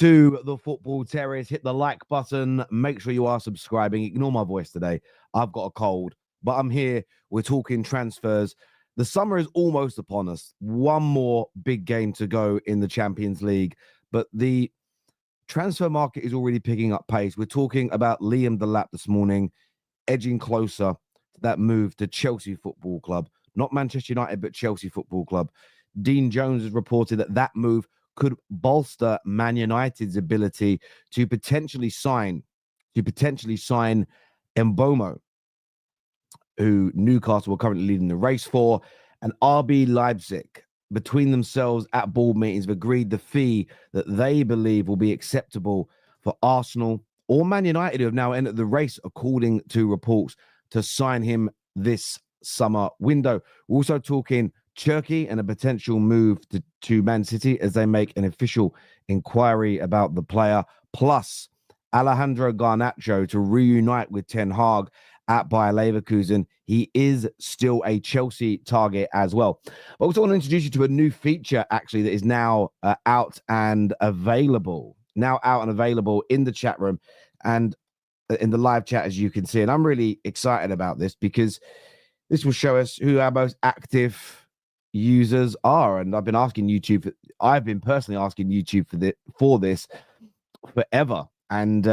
to the Football Terrace. Hit the like button. Make sure you are subscribing. Ignore my voice today. I've got a cold, but I'm here. We're talking transfers. The summer is almost upon us. One more big game to go in the Champions League, but the transfer market is already picking up pace. We're talking about Liam Delap this morning, edging closer to that move to Chelsea Football Club. Not Manchester United, but Chelsea Football Club. Dean Jones has reported that that move could bolster Man United's ability to potentially sign Mbeumo, who Newcastle are currently leading the race for, and RB Leipzig. Between themselves at board meetings have agreed the fee that they believe will be acceptable for Arsenal or Man United, who have now entered the race, according to reports, to sign him this summer window. We're also talking Cherki and a potential move to Man City as they make an official inquiry about the player, plus Alejandro Garnacho to reunite with Ten Hag at Bayer Leverkusen. He is still a Chelsea target as well. I also want to introduce you to a new feature, actually, that is now out and available. Now out and available in the chat room and in the live chat, as you can see. And I'm really excited about this because this will show us who our most active users are. And I've been personally asking YouTube for this forever. And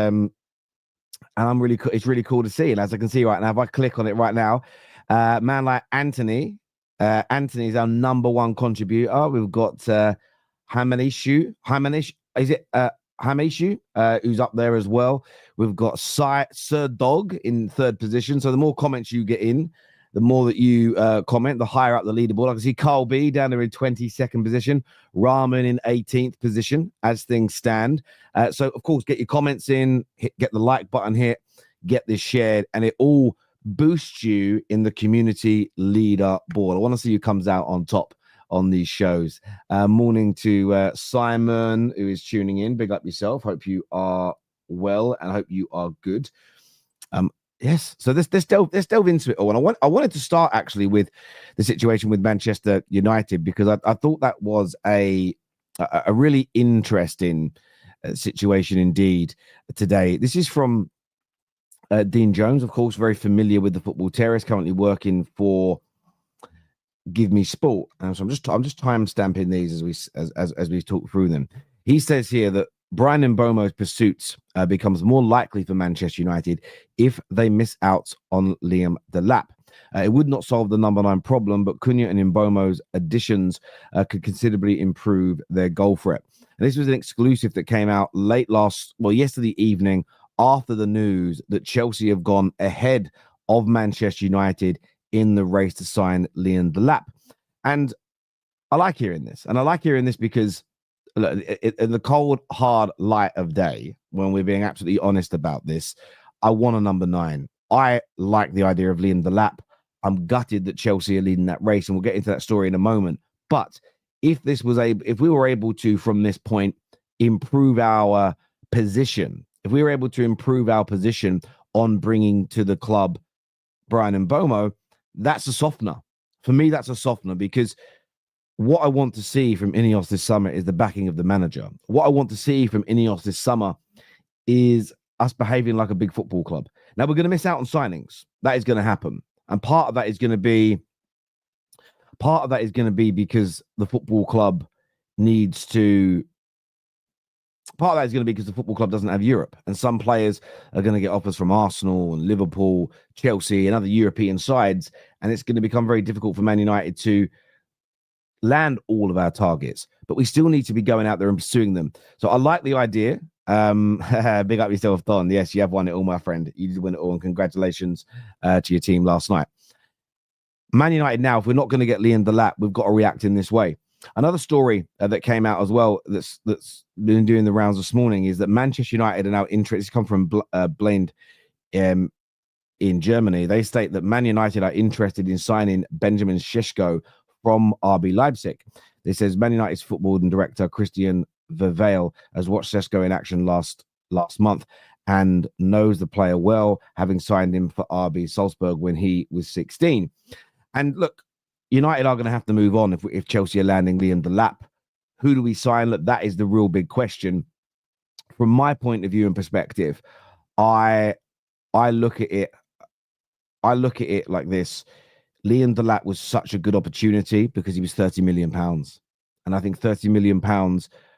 I'm really it's really cool to see. And as I can see right now, if I click on it right now, man like Anthony is our number one contributor. We've got Hamishu, who's up there as well. We've got Sir Dog in third position. So the more comments you get in, the more that you comment, the higher up the leaderboard. I can see Carl B down there in 22nd position, Rahman in 18th position as things stand. So, of course, get your comments in, get the like button hit, get this shared, and it all boosts you in the community leader board. I want to see who comes out on top on these shows. Morning to Simon, who is tuning in. Big up yourself. Hope you are well and hope you are good. Yes, so let's delve into it all. And I wanted to start actually with the situation with Manchester United because I thought that was a really interesting situation indeed today. This is from Dean Jones, of course, very familiar with the Football Terrace, currently working for Give Me Sport. And so I'm just time stamping these as we talk through them. He says here that Bryan Mbeumo's pursuit becomes more likely for Manchester United if they miss out on Liam Delap. It would not solve the number 9 problem, but Cunha and Mbeumo's additions could considerably improve their goal threat. And this was an exclusive that came out yesterday evening after the news that Chelsea have gone ahead of Manchester United in the race to sign Liam Delap. And I like hearing this. And I like hearing this because look, in the cold, hard light of day, when we're being absolutely honest about this, I want a number 9. I like the idea of Liam Delap. I'm gutted that Chelsea are leading that race, and we'll get into that story in a moment. But if we were able to, from this point, improve our position, if we were able to improve our position on bringing to the club Bryan Mbeumo, that's a softener. For me, that's a softener because what I want to see from Ineos this summer is the backing of the manager. What I want to see from Ineos this summer is us behaving like a big football club. Now, we're going to miss out on signings. That is going to happen. And part of that is going to be because the football club doesn't have Europe. And some players are going to get offers from Arsenal and Liverpool, Chelsea, and other European sides. And it's going to become very difficult for Man United to land all of our targets, but we still need to be going out there and pursuing them. So I like the idea. Big up yourself, Don. Yes, you have won it all, my friend. You did win it all, and congratulations to your team last night. Man United now, if we're not going to get Liam Delap, we've got to react in this way. Another story that came out as well that's been doing the rounds this morning is that Manchester United are now interested. It's come from Blind in Germany. They state that Man United are interested in signing Benjamin Šeško from RB Leipzig. It says Man United's football director Christian Verveil has watched Sesko in action last month and knows the player well, having signed him for RB Salzburg when he was 16. And look, United are going to have to move on if Chelsea are landing Liam Delap. Who do we sign? Look, that is the real big question. from my point of view and perspective, I look at it. I look at it like this. Liam Delap was such a good opportunity because he was £30 million. And I think £30 million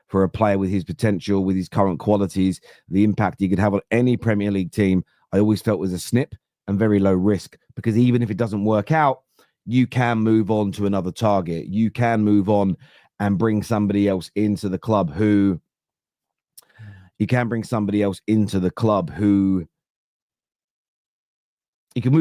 for a player with his potential, with his current qualities, the impact he could have on any Premier League team, I always felt was a snip and very low risk, because even if it doesn't work out, you can move on to another target. You can move on and bring somebody else into the club who you can move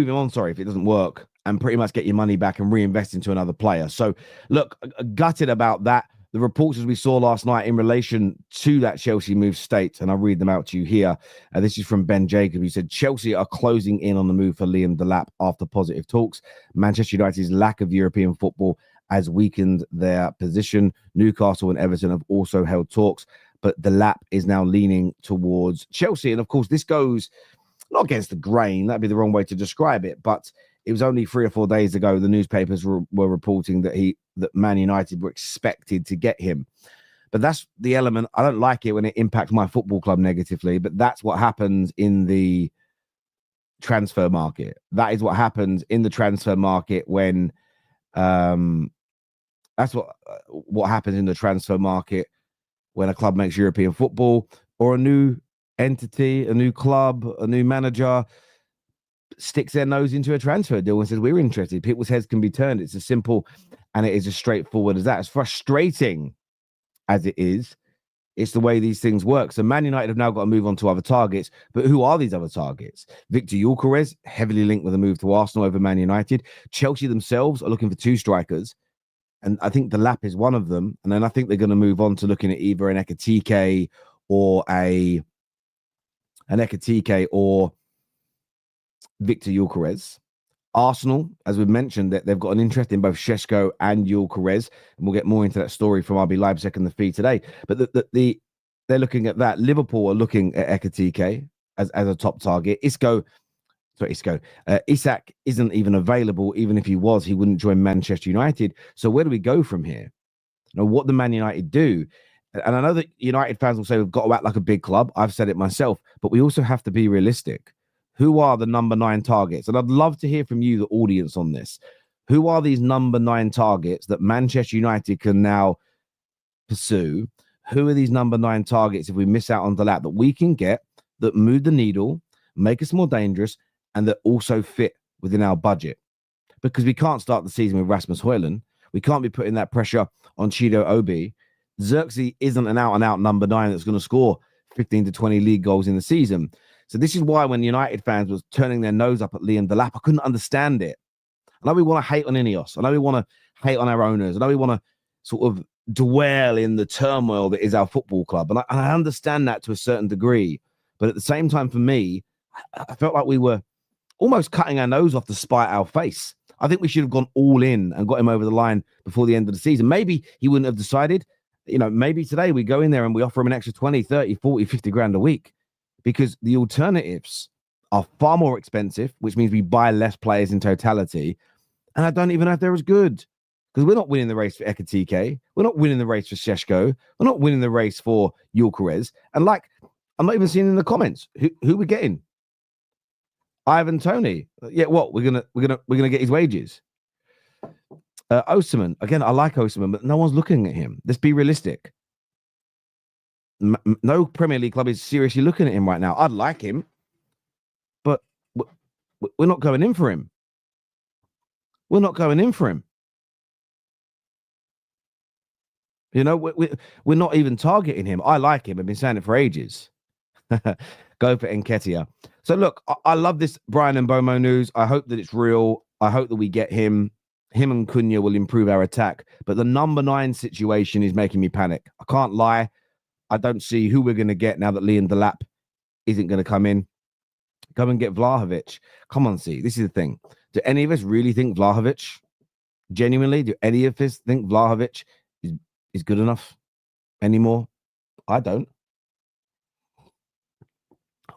him on, if it doesn't work, and pretty much get your money back and reinvest into another player. So, look, gutted about that. The reports as we saw last night in relation to that Chelsea move state, and I'll read them out to you here. This is from Ben Jacob, who said, Chelsea are closing in on the move for Liam Delap after positive talks. Manchester United's lack of European football has weakened their position. Newcastle and Everton have also held talks, but Delap is now leaning towards Chelsea. And of course, this goes not against the grain, that'd be the wrong way to describe it, but it was only 3 or 4 days ago the newspapers were reporting that Man United were expected to get him. But that's the element. I don't like it when it impacts my football club negatively, but that's what happens in the transfer market. That is what happens in the transfer market when that's what happens in the transfer market when a club makes European football, or a new entity, a new club, a new manager sticks their nose into a transfer deal and says, we're interested. People's heads can be turned. It's as simple and it is as straightforward as that. As frustrating as it is, it's the way these things work. So Man United have now got to move on to other targets. But who are these other targets? Victor Gyokeres, heavily linked with a move to Arsenal over Man United. Chelsea themselves are looking for 2 strikers. And I think Delap is one of them. And then I think they're going to move on to looking at either an Ekitike or Victor Gyokeres. Arsenal, as we've mentioned, that they've got an interest in both Šeško and Gyokeres, and we'll get more into that story from RB Leipzig and the feed today. But they're looking at that. Liverpool are looking at Ekitike as a top target. Isak isn't even available. Even if he was, he wouldn't join Manchester United. So where do we go from here? Now, what do Man United do? And I know that United fans will say we've got to act like a big club. I've said it myself, but we also have to be realistic. Who are the number 9 targets? And I'd love to hear from you, the audience, on this. Who are these number 9 targets that Manchester United can now pursue? Who are these number 9 targets if we miss out on Delap that we can get, that move the needle, make us more dangerous, and that also fit within our budget? Because we can't start the season with Rasmus Højlund. We can't be putting that pressure on Chido Obi. Xerxes isn't an out-and-out number 9 that's going to score 15 to 20 league goals in the season. So this is why when United fans was turning their nose up at Liam Delap, I couldn't understand it. I know we want to hate on Ineos. I know we want to hate on our owners. I know we want to sort of dwell in the turmoil that is our football club. And I understand that to a certain degree. But at the same time, for me, I felt like we were almost cutting our nose off to spite our face. I think we should have gone all in and got him over the line before the end of the season. Maybe he wouldn't have decided. Maybe today we go in there and we offer him an extra 20, 30, 40, 50 grand a week, because the alternatives are far more expensive, which means we buy less players in totality. And I don't even know if they're as good, because we're not winning the race for Ekitike. We're not winning the race for Šeško. We're not winning the race for Gyokeres. And I'm not even seeing in the comments who we're getting. Ivan Toney. Yeah, what? We're gonna get his wages. Osimhen. Again, I like Osimhen, but no one's looking at him. Let's be realistic. No Premier League club is seriously looking at him right now. I'd like him, but we're not going in for him. We're not going in for him. We're not even targeting him. I like him. I've been saying it for ages. Go for Nketiah. So look, I love this Bryan Mbeumo news. I hope that it's real. I hope that we get him. Him and Cunha will improve our attack. But the number 9 situation is making me panic. I can't lie. I don't see who we're going to get now that Liam Delap isn't going to come in. Go and get Vlahovic. Come on, see. This is the thing. Do any of us really think Vlahovic? Genuinely, do any of us think Vlahovic is good enough anymore? I don't.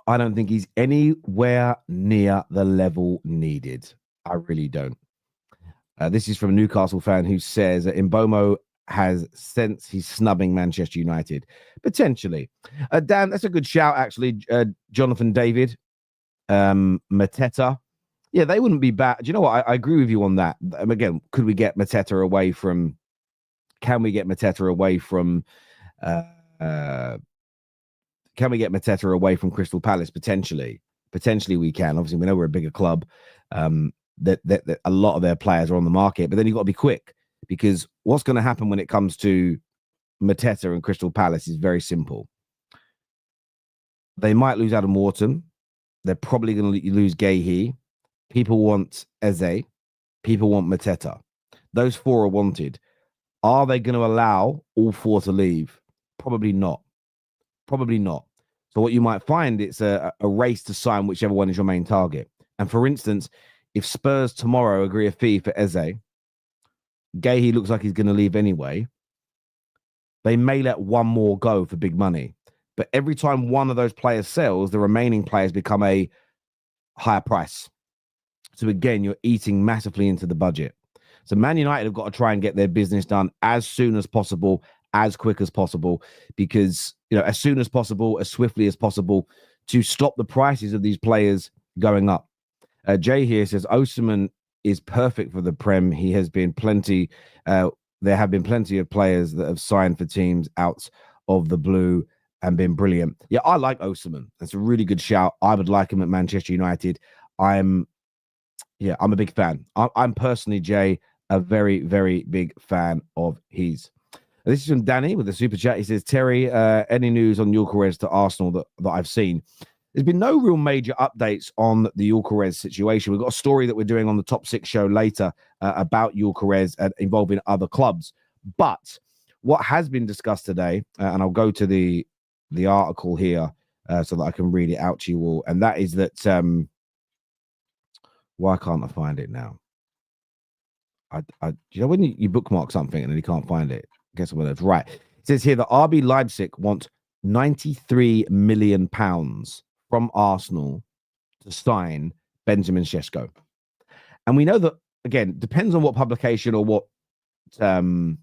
I don't think he's anywhere near the level needed. I really don't. This is from a Newcastle fan who says that Mbeumo has sense he's snubbing Manchester United? Potentially. Dan, that's a good shout, actually. Jonathan David, Mateta. Yeah, they wouldn't be bad. Do you know what? I agree with you on that. Again, could we get Mateta away from... Can we get Mateta away from... can we get Mateta away from Crystal Palace? Potentially we can. Obviously, we know we're a bigger club. That a lot of their players are on the market, but then you've got to be quick, because what's going to happen when it comes to Mateta and Crystal Palace is very simple. They might lose Adam Wharton. They're probably going to lose Gahey. People want Eze. People want Mateta. Those four are wanted. Are they going to allow all four to leave? Probably not. Probably not. So what you might find, it's a race to sign whichever one is your main target. And for instance, if Spurs tomorrow agree a fee for Eze, Gahey looks like he's going to leave anyway, they may let one more go for big money. But every time one of those players sells, the remaining players become a higher price. So again, you're eating massively into the budget. So Man United have got to try and get their business done as soon as possible, as quick as possible, because, as soon as possible, as swiftly as possible, to stop the prices of these players going up. Jay here says Osimhen is perfect for the Prem. He has been plenty. There have been plenty of players that have signed for teams out of the blue and been brilliant. Yeah, I like Osimhen. That's a really good shout. I would like him at Manchester United. I'm a big fan. I'm personally, Jay, a very, very big fan of his. This is from Danny with the super chat. He says, Terry, any news on Gyokeres to Arsenal that I've seen? There's been no real major updates on the Gyokeres situation. We've got a story that we're doing on the Top 6 show later about Gyokeres involving other clubs. But what has been discussed today, and I'll go to the article here so that I can read it out to you all, and that is that... why can't I find it now? When you bookmark something and then you can't find it, guess what? It's right. It says here that RB Leipzig want £93 million from Arsenal to sign Benjamin Sesko. And we know that, again, depends on what publication or what... it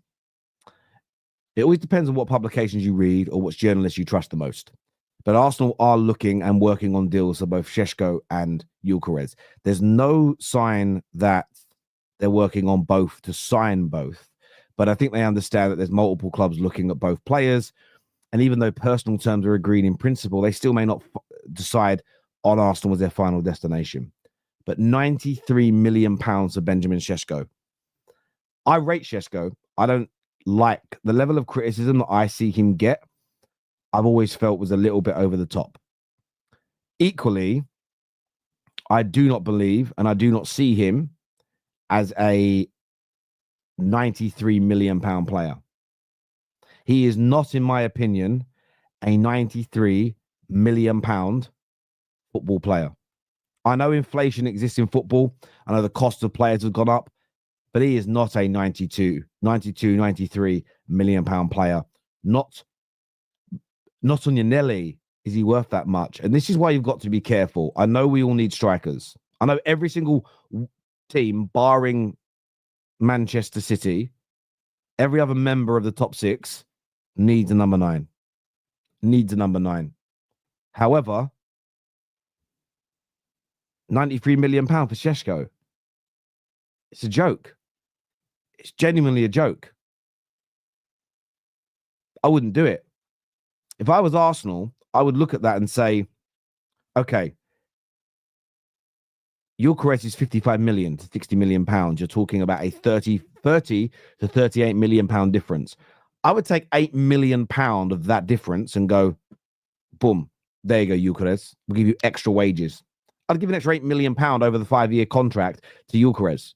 always depends on what publications you read or which journalists you trust the most. But Arsenal are looking and working on deals for both Šeško and Gyokeres. There's no sign that they're working on both to sign both. But I think they understand that there's multiple clubs looking at both players. And even though personal terms are agreed in principle, they still may not decide on Arsenal as their final destination. But £93 million for Benjamin Sesko. I rate Šeško. I don't like the level of criticism that I see him get. I've always felt was a little bit over the top. Equally, I do not believe and I do not see him as a £93 million player. He is not, in my opinion, a £93 million football player. I know inflation exists in football. I know the cost of players has gone up, but he is not a 93 million pound player. Not on your Nelly is he worth that much. And this is why you've got to be careful. I know we all need strikers. I know every single team, barring Manchester City, every other member of the top 6 needs a number 9. However, £93 million for Šeško. It's a joke. It's genuinely a joke. I wouldn't do it. If I was Arsenal, I would look at that and say, okay, Gyokeres is 55 million to 60 million pounds. You're talking about a 30 to 38 million pound difference. I would take 8 million pound of that difference and go, boom, there you go, Gyokeres. We'll give you extra wages. I'd give an extra 8 million pound over the 5-year contract to Gyokeres.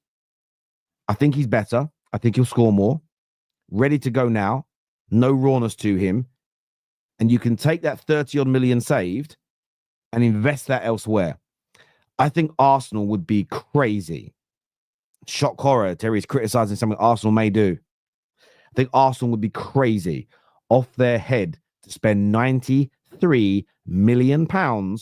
I think he's better. I think he'll score more. Ready to go now. No rawness to him. And you can take that 30-odd million saved and invest that elsewhere. I think Arsenal would be crazy. Shock horror. Terry's criticizing something Arsenal may do. I think Arsenal would be crazy off their head to spend £93 million on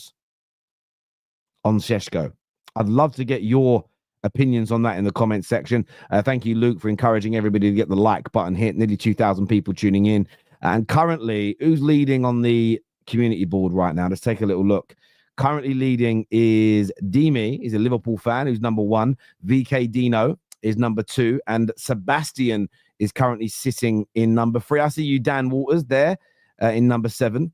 Šeško. I'd love to get your opinions on that in the comments section. Thank you, Luke, for encouraging everybody to get the like button hit. Nearly 2,000 people tuning in. And currently, who's leading on the community board right now? Let's take a little look. Currently leading is Dimi. He's a Liverpool fan who's number 1. VK Dino is number 2. And Sebastian is currently sitting in number 3. I see you, Dan Waters, there in number 7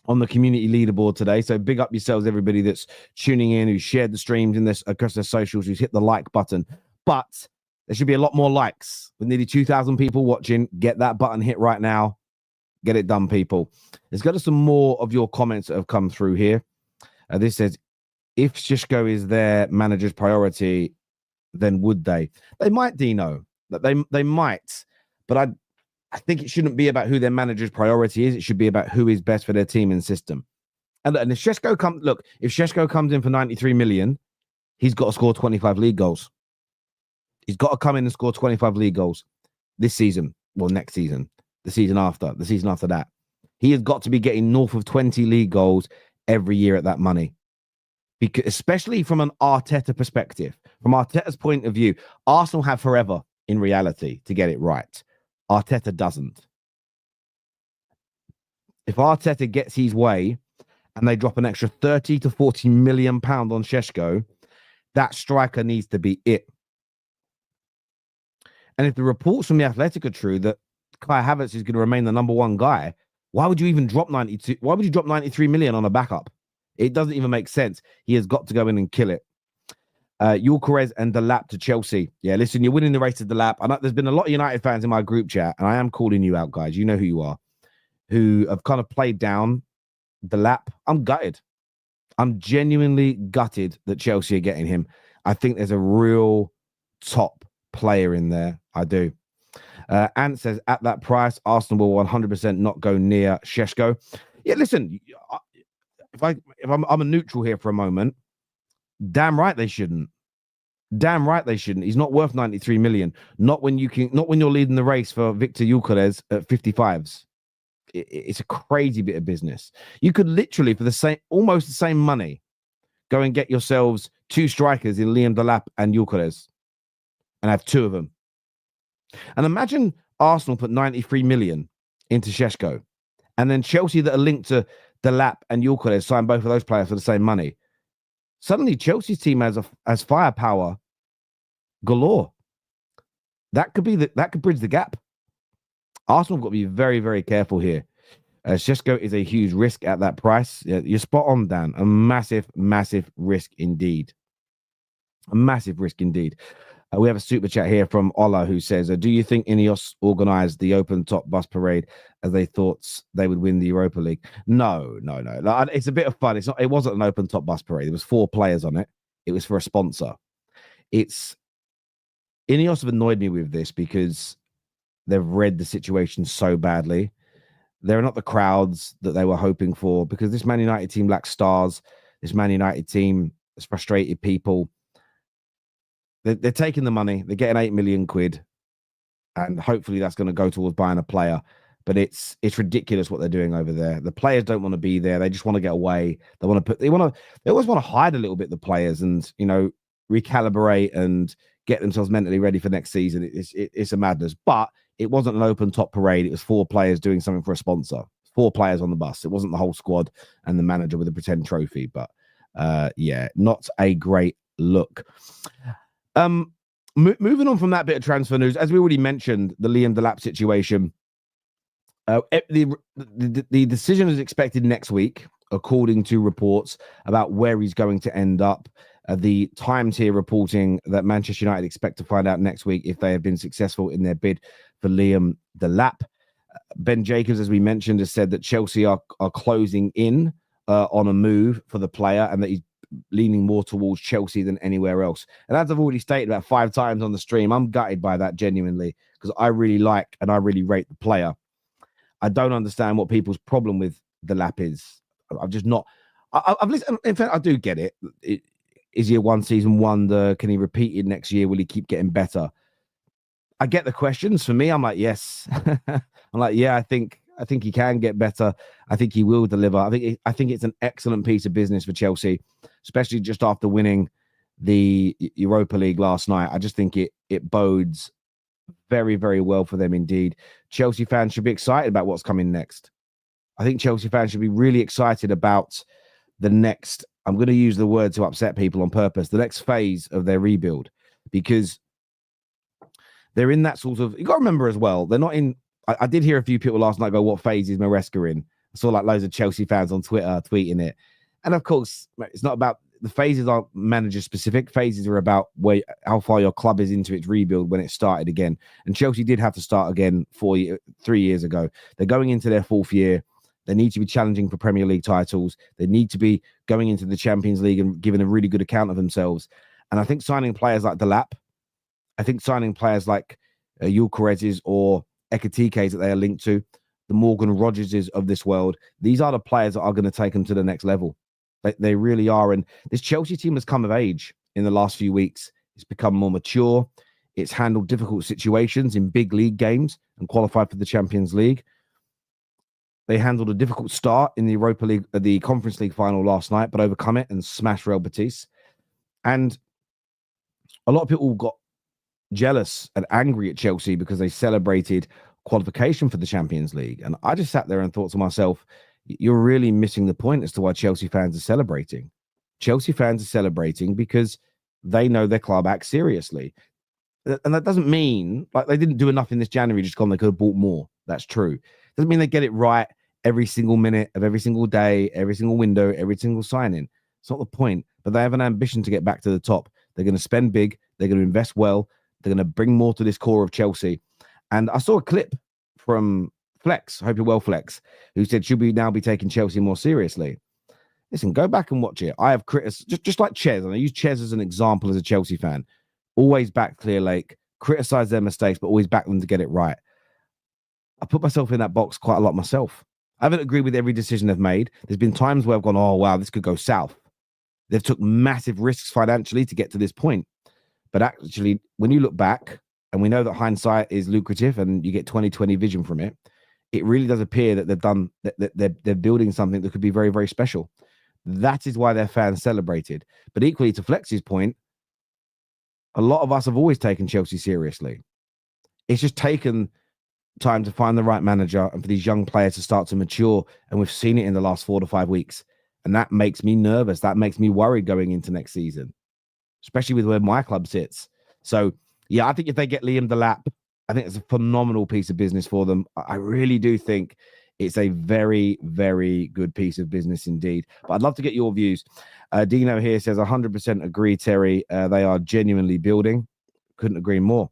on the community leaderboard today. So big up yourselves, everybody that's tuning in, who shared the streams in this across their socials, who's hit the like button. But there should be a lot more likes. With nearly 2,000 people watching, get that button hit right now. Get it done, people. Let's go to some more of your comments that have come through here. This says, if Šeško is their manager's priority, then would they? They might, Dino. They might. But I think it shouldn't be about who their manager's priority is. It should be about who is best for their team and system. And if Šeško comes in for 93 million, he's got to score 25 league goals. He's got to come in and score 25 league goals this season. Well, next season. The season after that. He has got to be getting north of 20 league goals every year at that money. Because, especially from an Arteta perspective, from Arteta's point of view, Arsenal have forever, in reality, to get it right. Arteta doesn't. If Arteta gets his way and they drop an extra 30 to 40 million pounds on Šeško, that striker needs to be it. And if the reports from The Athletic are true that Kai Havertz is going to remain the number 1 guy, why would you even drop 92? Why would you drop 93 million on a backup? It doesn't even make sense. He has got to go in and kill it. Gyokeres and Delap to Chelsea. Yeah, listen, you're winning the race to Delap. I know there's been a lot of United fans in my group chat, and I am calling you out, guys. You know who you are, who have kind of played down Delap. I'm gutted. I'm genuinely gutted that Chelsea are getting him. I think there's a real top player in there. I do. Ant says, at that price, Arsenal will 100% not go near Šeško. Yeah, listen, if I'm a neutral here for a moment, damn right they shouldn't. Damn right they shouldn't. He's not worth 93 million. Not when you're leading the race for Victor Gyokeres at 55s. It's a crazy bit of business. You could literally, for almost the same money, go and get yourselves 2 strikers in Liam Delap and Gyokeres and have 2 of them. And imagine Arsenal put 93 million into Šeško, and then Chelsea that are linked to Delap and Gyokeres sign both of those players for the same money. Suddenly, Chelsea's team has firepower galore. That could bridge the gap. Arsenal have got to be very, very careful here. Šeško is a huge risk at that price. Yeah, you're spot on, Dan. A massive, massive risk indeed. A massive risk indeed. We have a super chat here from Ola who says, do you think Ineos organized the open top bus parade as they thought they would win the Europa League? No. It's a bit of fun. It wasn't an open top bus parade. There was 4 players on it. It was for a sponsor. Ineos have annoyed me with this because they've read the situation so badly. They're not the crowds that they were hoping for because this Man United team lacks stars. This Man United team has frustrated people. They're taking the money. They're getting 8 million quid, and hopefully that's going to go towards buying a player. But it's ridiculous what they're doing over there. The players don't want to be there. They just want to get away. They always want to hide a little bit, the players, and recalibrate and get themselves mentally ready for next season. It's a madness. But it wasn't an open top parade. It was 4 players doing something for a sponsor. 4 players on the bus. It wasn't the whole squad and the manager with a pretend trophy. But yeah, not a great look. Moving on from that bit of transfer news, as we already mentioned, the Liam Delap situation. The decision is expected next week, according to reports about where he's going to end up. The Times here reporting that Manchester United expect to find out next week if they have been successful in their bid for Liam Delap. Ben Jacobs, as we mentioned, has said that Chelsea are closing in on a move for the player and that he's leaning more towards Chelsea than anywhere else. And as I've already stated about 5 times on the stream, I'm gutted by that genuinely because I really like and I really rate the player. I don't understand what people's problem with Delap is. I've just not. I've listened. In fact, I do get it. Is he a one-season wonder? Can he repeat it next year? Will he keep getting better? I get the questions. For me, I'm like, yes. I'm like, yeah, I think he can get better. I think he will deliver. I think it's an excellent piece of business for Chelsea, especially just after winning the Europa League last night, I just think it bodes very, very well for them indeed. Chelsea fans should be excited about what's coming next. I think Chelsea fans should be really excited about the next, I'm going to use the word to upset people on purpose, the next phase of their rebuild, because they're in that sort of, you got to remember as well, they're not in, I did hear a few people last night go, what phase is Maresca in? I saw like loads of Chelsea fans on Twitter tweeting it. And of course, it's not about, the phases aren't manager specific. Phases are about how far your club is into its rebuild when it started again. And Chelsea did have to start again 3 years ago. They're going into their 4th year. They need to be challenging for Premier League titles. They need to be going into the Champions League and giving a really good account of themselves. And I think signing players like Delap, I think signing players like Gyokeres or Ekitike's that they are linked to, the Morgan Rogerses of this world, these are the players that are going to take them to the next level. They really are. And this Chelsea team has come of age in the last few weeks. It's become more mature. It's handled difficult situations in big league games and qualified for the Champions League. They handled a difficult start in the Europa League, the Conference League final last night, but overcome it and smashed Real Betis. And a lot of people got jealous and angry at Chelsea because they celebrated qualification for the Champions League. And I just sat there and thought to myself, you're really missing the point as to why Chelsea fans are celebrating. Chelsea fans are celebrating because they know their club acts seriously. And that doesn't mean, like, they didn't do enough in this January, just gone, they could have bought more. That's true. Doesn't mean they get it right every single minute of every single day, every single window, every single signing. It's not the point. But they have an ambition to get back to the top. They're going to spend big. They're going to invest well. They're going to bring more to this core of Chelsea. And I saw a clip from Flex, hope you're well, Flex, who said, should we now be taking Chelsea more seriously? Listen, go back and watch it. I have just like Ches, and I use Ches as an example as a Chelsea fan. Always back Clear Lake, criticize their mistakes, but always back them to get it right. I put myself in that box quite a lot myself. I haven't agreed with every decision they've made. There's been times where I've gone, oh, wow, this could go south. They've took massive risks financially to get to this point. But actually, when you look back, and we know that hindsight is lucrative and you get 20/20 vision from it, it really does appear that they're building something that could be very, very special. That is why their fans celebrated. But equally, to Flex's point, a lot of us have always taken Chelsea seriously. It's just taken time to find the right manager and for these young players to start to mature. And we've seen it in the last 4 to 5 weeks. And that makes me nervous. That makes me worried going into next season, especially with where my club sits. So, yeah, I think if they get Liam Delap, I think it's a phenomenal piece of business for them. I really do think it's a very, very good piece of business indeed. But I'd love to get your views. Dino here says 100% agree, Terry. They are genuinely building. Couldn't agree more.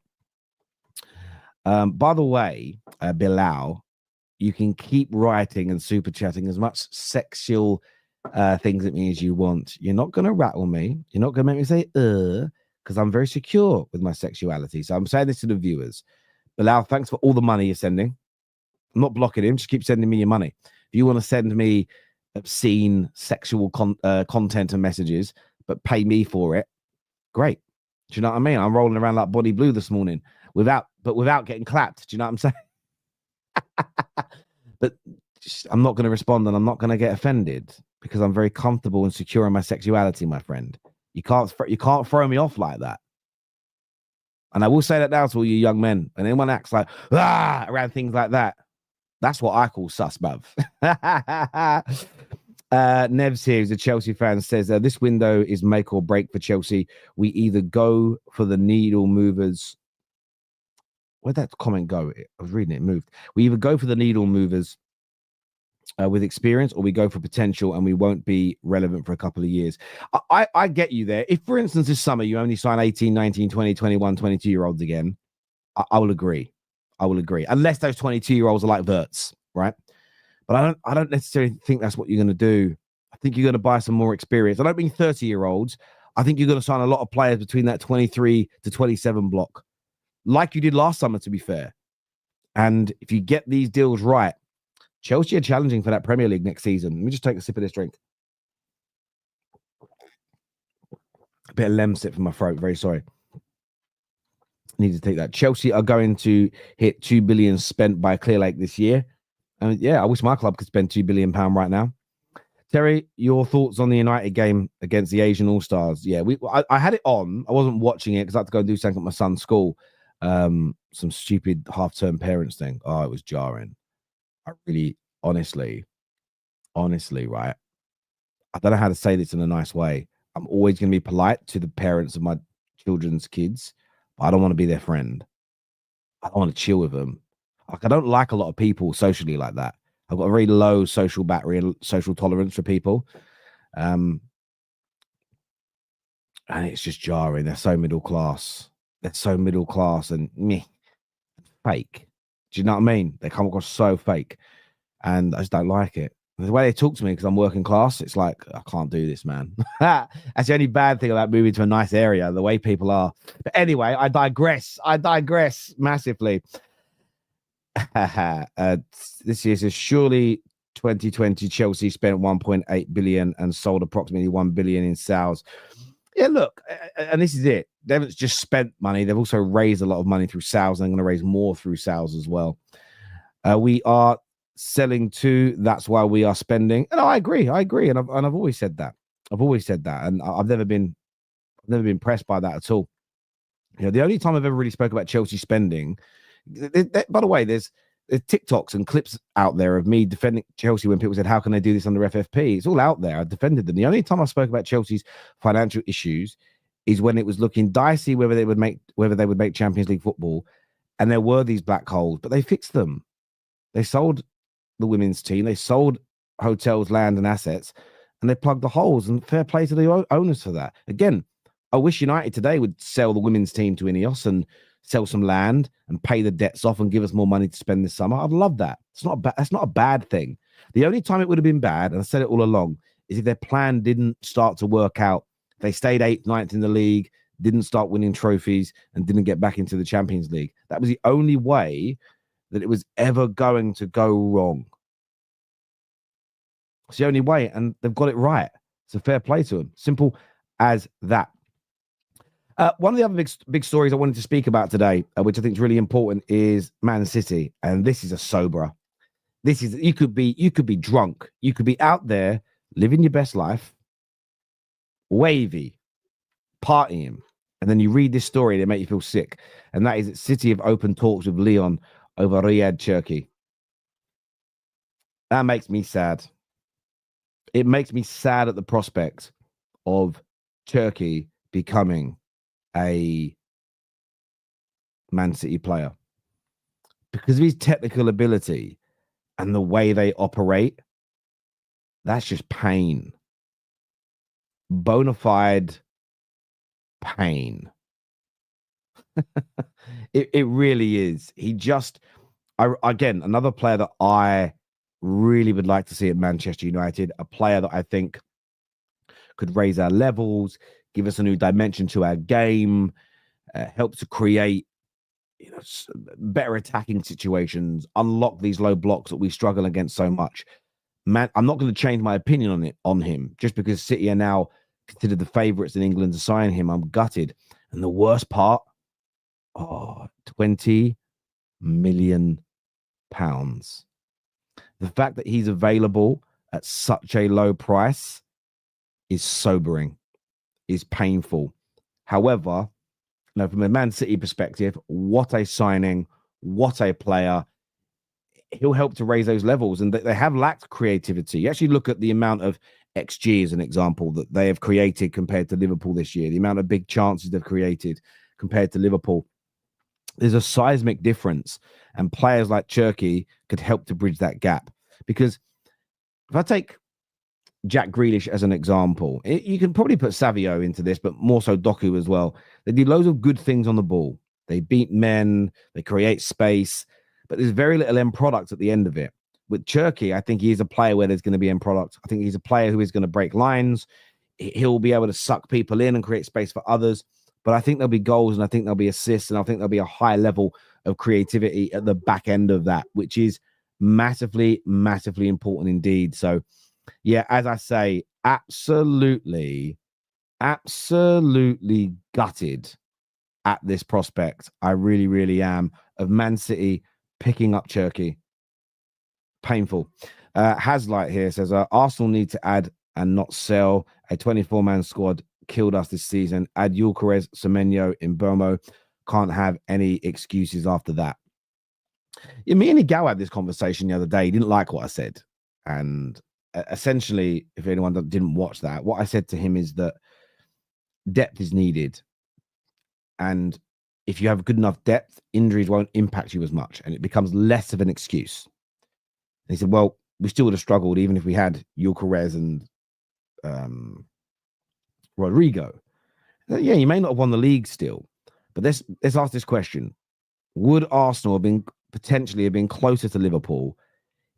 By the way, Bilal, you can keep writing and super chatting as much sexual things at me as you want. You're not going to rattle me. You're not going to make me say, because I'm very secure with my sexuality. So I'm saying this to the viewers. Bilal, thanks for all the money you're sending. I'm not blocking him. Just keep sending me your money. If you want to send me obscene sexual content and messages, but pay me for it, great. Do you know what I mean? I'm rolling around like Body Blue this morning without getting clapped. Do you know what I'm saying? But I'm not going to respond and I'm not going to get offended because I'm very comfortable and secure in my sexuality, my friend. You can't throw me off like that. And I will say that now to all you young men. And anyone acts like, around things like that. That's what I call sus, bruv. Nevs here, who's a Chelsea fan, says this window is make or break for Chelsea. We either go for the needle movers. Where'd that comment go? I was reading it, moved. We either go for the needle movers with experience, or we go for potential and we won't be relevant for a couple of years. I get you there. If, for instance, this summer you only sign 18, 19, 20, 21, 22-year-olds again, I will agree. I will agree. Unless those 22-year-olds are like Verts, right? But I don't necessarily think that's what you're going to do. I think you're going to buy some more experience. I don't mean 30-year-olds. I think you're going to sign a lot of players between that 23 to 27 block, like you did last summer, to be fair. And if you get these deals right, Chelsea are challenging for that Premier League next season. Let me just take a sip of this drink. A bit of lem sip from my throat. Very sorry. Need to take that. Chelsea are going to hit 2 billion spent by Clear Lake this year. And yeah, I wish my club could spend £2 billion right now. Terry, your thoughts on the United game against the Asian All-Stars? Yeah, I had it on. I wasn't watching it because I had to go and do something at my son's school. Some stupid half-term parents thing. Oh, it was jarring. I really, honestly, right? I don't know how to say this in a nice way. I'm always going to be polite to the parents of my children's kids, but I don't want to be their friend. I don't want to chill with them. Like, I don't like a lot of people socially like that. I've got a very low social battery and social tolerance for people. And it's just jarring. They're so middle class. And meh, fake. Do you know what I mean? They come across so fake. And I just don't like it. The way they talk to me because I'm working class, it's like, I can't do this, man. That's the only bad thing about moving to a nice area, the way people are. But anyway, I digress massively. This year is surely 2020. Chelsea spent 1.8 billion and sold approximately 1 billion in sales. Yeah, look, and this is it. They haven't just spent money. They've also raised a lot of money through sales, and they're going to raise more through sales as well. We are selling too. That's why we are spending. And I agree. And I've always said that. And I've never been impressed by that at all. You know, the only time I've ever really spoke about Chelsea spending, by the way, there's TikToks and clips out there of me defending Chelsea when people said, how can they do this under FFP? It's all out there. I defended them. The only time I spoke about Chelsea's financial issues is when it was looking dicey whether they would make Champions League football, and there were these black holes, but they fixed them. They sold the women's team, they sold hotels, land, and assets, and they plugged the holes. And fair play to the owners for that. Again, I wish United today would sell the women's team to Ineos and sell some land and pay the debts off and give us more money to spend this summer. I'd love that. That's not a bad thing. The only time it would have been bad, and I said it all along, is if their plan didn't start to work out. They stayed 8th, 9th in the league, didn't start winning trophies, and didn't get back into the Champions League. That was the only way that it was ever going to go wrong. It's the only way, and they've got it right. It's a fair play to them. Simple as that. One of the other big stories I wanted to speak about today, which I think is really important, is Man City, and this is a soberer. This is you could be drunk, you could be out there living your best life, wavy, partying, and then you read this story that make you feel sick, and that is that City have opened talks with Lyon over Rayan Cherki. That makes me sad. It makes me sad at the prospect of Cherki becoming a Man City player because of his technical ability and the way they operate. That's just pain. Bona fide pain. It really is. Again, another player that I really would like to see at Manchester United, a player that I think could raise our levels, give us a new dimension to our game, help to create better attacking situations, unlock these low blocks that we struggle against so much. Man, I'm not going to change my opinion on him just because City are now considered the favourites in England to sign him. I'm gutted. And the worst part, 20 million pounds. The fact that he's available at such a low price is sobering, is painful. However, from a Man City perspective, what a signing, what a player. He'll help to raise those levels, and they have lacked creativity. You actually look at the amount of XG as an example that they have created compared to Liverpool this year, the amount of big chances they've created compared to Liverpool. There's a seismic difference, and players like Cherki could help to bridge that gap. Because if I take Jack Grealish as an example, you can probably put Savio into this, but more so Doku as well. They do loads of good things on the ball. They beat men, they create space, but there's very little end product at the end of it. With Cherki, I think he's a player where there's going to be end product. I think he's a player who is going to break lines. He'll be able to suck people in and create space for others. But I think there'll be goals, and I think there'll be assists, and I think there'll be a high level of creativity at the back end of that, which is massively, massively important indeed. So, yeah, as I say, absolutely gutted at this prospect. I really, really am, of Man City picking up Cherki. Painful. Haslight here says Arsenal need to add and not sell. A 24-man squad killed us this season. Add Gyokeres, Semenyo, Mbeumo. Can't have any excuses after that. Yeah, me and Igal had this conversation the other day. He didn't like what I said. And essentially, if anyone didn't watch that, what I said to him is that depth is needed. And if you have good enough depth, injuries won't impact you as much. And it becomes less of an excuse. And he said, well, we still would have struggled even if we had Gyokeres and Rodrigo. Yeah, you may not have won the league still. But let's ask this question. Would Arsenal potentially have been closer to Liverpool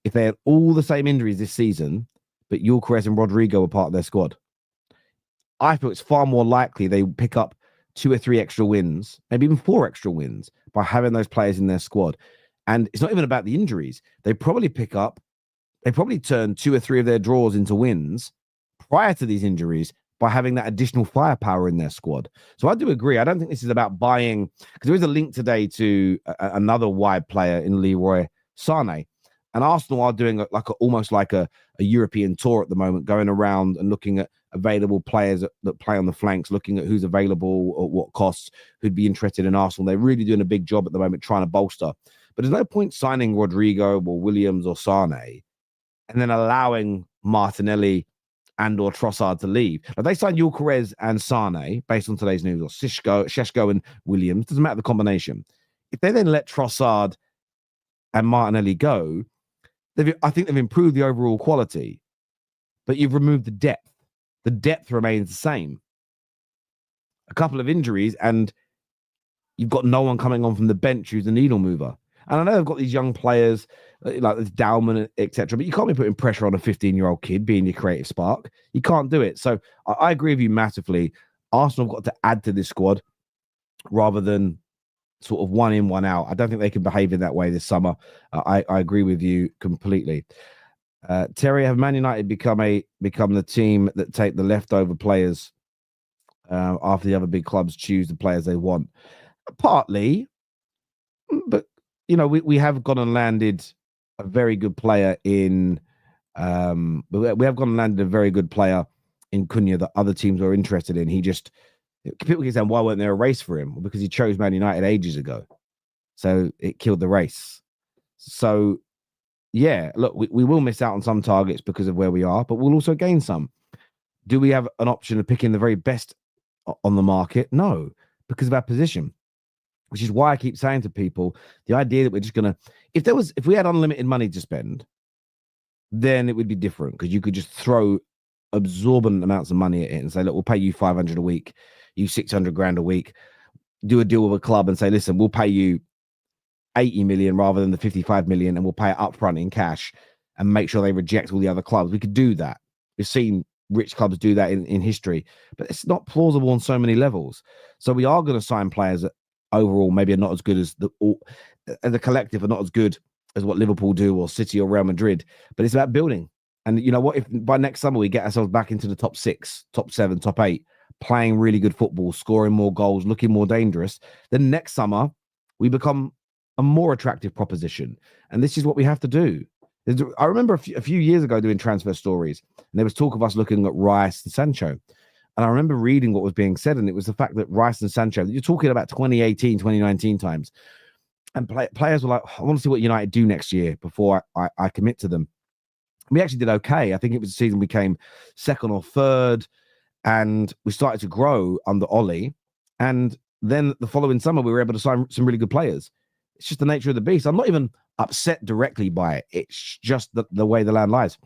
if they had all the same injuries this season, but Gyokeres and Rodrigo were part of their squad? I feel it's far more likely they pick up 2 or 3 extra wins, maybe even 4 extra wins by having those players in their squad. And it's not even about the injuries. They probably turn 2 or 3 of their draws into wins prior to these injuries by having that additional firepower in their squad. So I do agree. I don't think this is about buying, because there is a link today to another wide player in Leroy Sané. And Arsenal are doing almost like a European tour at the moment, going around and looking at available players that play on the flanks, looking at who's available or what costs, who'd be interested in Arsenal. They're really doing a big job at the moment trying to bolster. But there's no point signing Rodrigo or Williams or Sané and then allowing Martinelli and or Trossard to leave. But they signed Gyokeres and Sané based on today's news, or Šeško and Williams. Doesn't matter the combination. If they then let Trossard and Martinelli go, I think they've improved the overall quality, but you've removed the depth. The depth remains the same. A couple of injuries, and you've got no one coming on from the bench who's the needle mover. And I know they've got these young players like this Dowman, etc., but you can't be putting pressure on a 15-year-old kid being your creative spark. You can't do it. So I agree with you massively. Arsenal have got to add to this squad rather than sort of one in, one out. I don't think they can behave in that way this summer. I agree with you completely. Terry, have Man United become the team that take the leftover players after the other big clubs choose the players they want? Partly, but we have gone and landed a very good player in. We have gone and landed a very good player in Cunha that other teams were interested in. People keep saying, why weren't there a race for him? Well, because he chose Man United ages ago. So it killed the race. So, yeah, look, we will miss out on some targets because of where we are, but we'll also gain some. Do we have an option of picking the very best on the market? No, because of our position, which is why I keep saying to people, the idea that we're just going to, if we had unlimited money to spend, then it would be different, because you could just throw absorbent amounts of money at it and say, look, we'll pay you 500 a week, you 600 grand a week, do a deal with a club and say, listen, we'll pay you 80 million rather than the 55 million, and we'll pay it upfront in cash and make sure they reject all the other clubs. We could do that. We've seen rich clubs do that in history, but it's not plausible on so many levels. So we are going to sign players that overall maybe are not as good as the collective, are not as good as what Liverpool do or City or Real Madrid, but it's about building. And you know what? If by next summer we get ourselves back into the top 6, top 7, top 8, playing really good football, scoring more goals, looking more dangerous, then next summer we become a more attractive proposition. And this is what we have to do. I remember a few years ago doing transfer stories, and there was talk of us looking at Rice and Sancho. And I remember reading what was being said, and it was the fact that Rice and Sancho, you're talking about 2018, 2019 times, and players were like, I want to see what United do next year before I commit to them. We actually did okay. I think it was the season we came second or third, and we started to grow under Ollie. And then the following summer, we were able to sign some really good players. It's just the nature of the beast. I'm not even upset directly by it. It's just the way the land lies.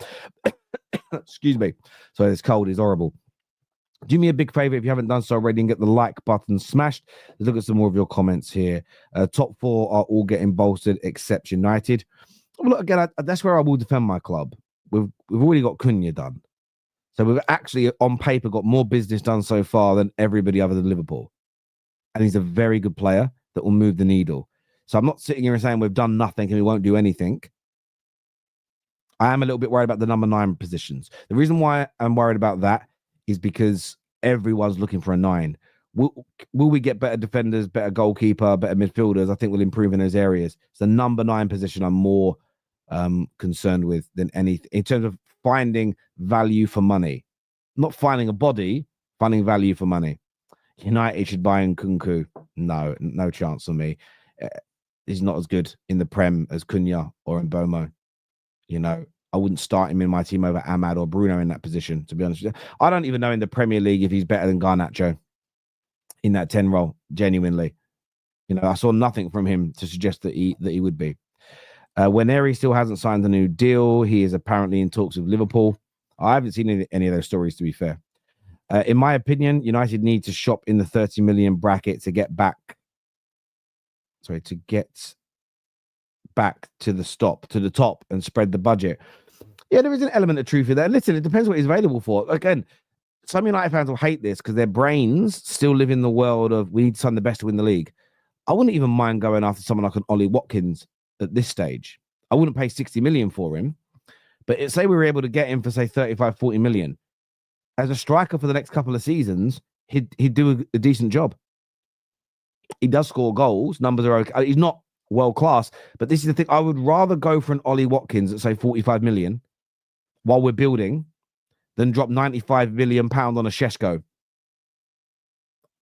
Excuse me. So this cold is horrible. Do me a big favor if you haven't done so already and get the like button smashed. Let's look at some more of your comments here. Top 4 are all getting bolstered except United. Well, look, again, that's where I will defend my club. We've already got Cunha done. So we've actually, on paper, got more business done so far than everybody other than Liverpool. And he's a very good player that will move the needle. So I'm not sitting here and saying we've done nothing and we won't do anything. I am a little bit worried about the number 9 positions. The reason why I'm worried about that is because everyone's looking for a 9. Will we get better defenders, better goalkeeper, better midfielders? I think we'll improve in those areas. It's the number 9 position I'm more concerned with than anything in terms of finding value for money. Not finding a body, finding value for money. United should buy Nkunku. No chance for me. He's not as good in the Prem as Cunha or Mbeumo. I wouldn't start him in my team over Ahmad or Bruno in that position, to be honest with you. I don't even know in the Premier League if he's better than Garnacho in that 10 role, genuinely. I saw nothing from him to suggest that he would be. When Erik still hasn't signed a new deal, he is apparently in talks with Liverpool. I haven't seen any of those stories, to be fair. In my opinion, United need to shop in the 30 million bracket to get back to the top and spread the budget. Yeah, there is an element of truth in that. Listen, it depends what he's available for. Again, some United fans will hate this because their brains still live in the world of we need to sign the best to win the league. I wouldn't even mind going after someone like an Ollie Watkins at this stage. I wouldn't pay 60 million for him, but say we were able to get him for say 35, 40 million as a striker for the next couple of seasons, he'd do a decent job. He does score goals. Numbers are okay. He's not world class, but this is the thing. I would rather go for an Ollie Watkins at say 45 million while we're building than drop 95 million pounds on a Šeško.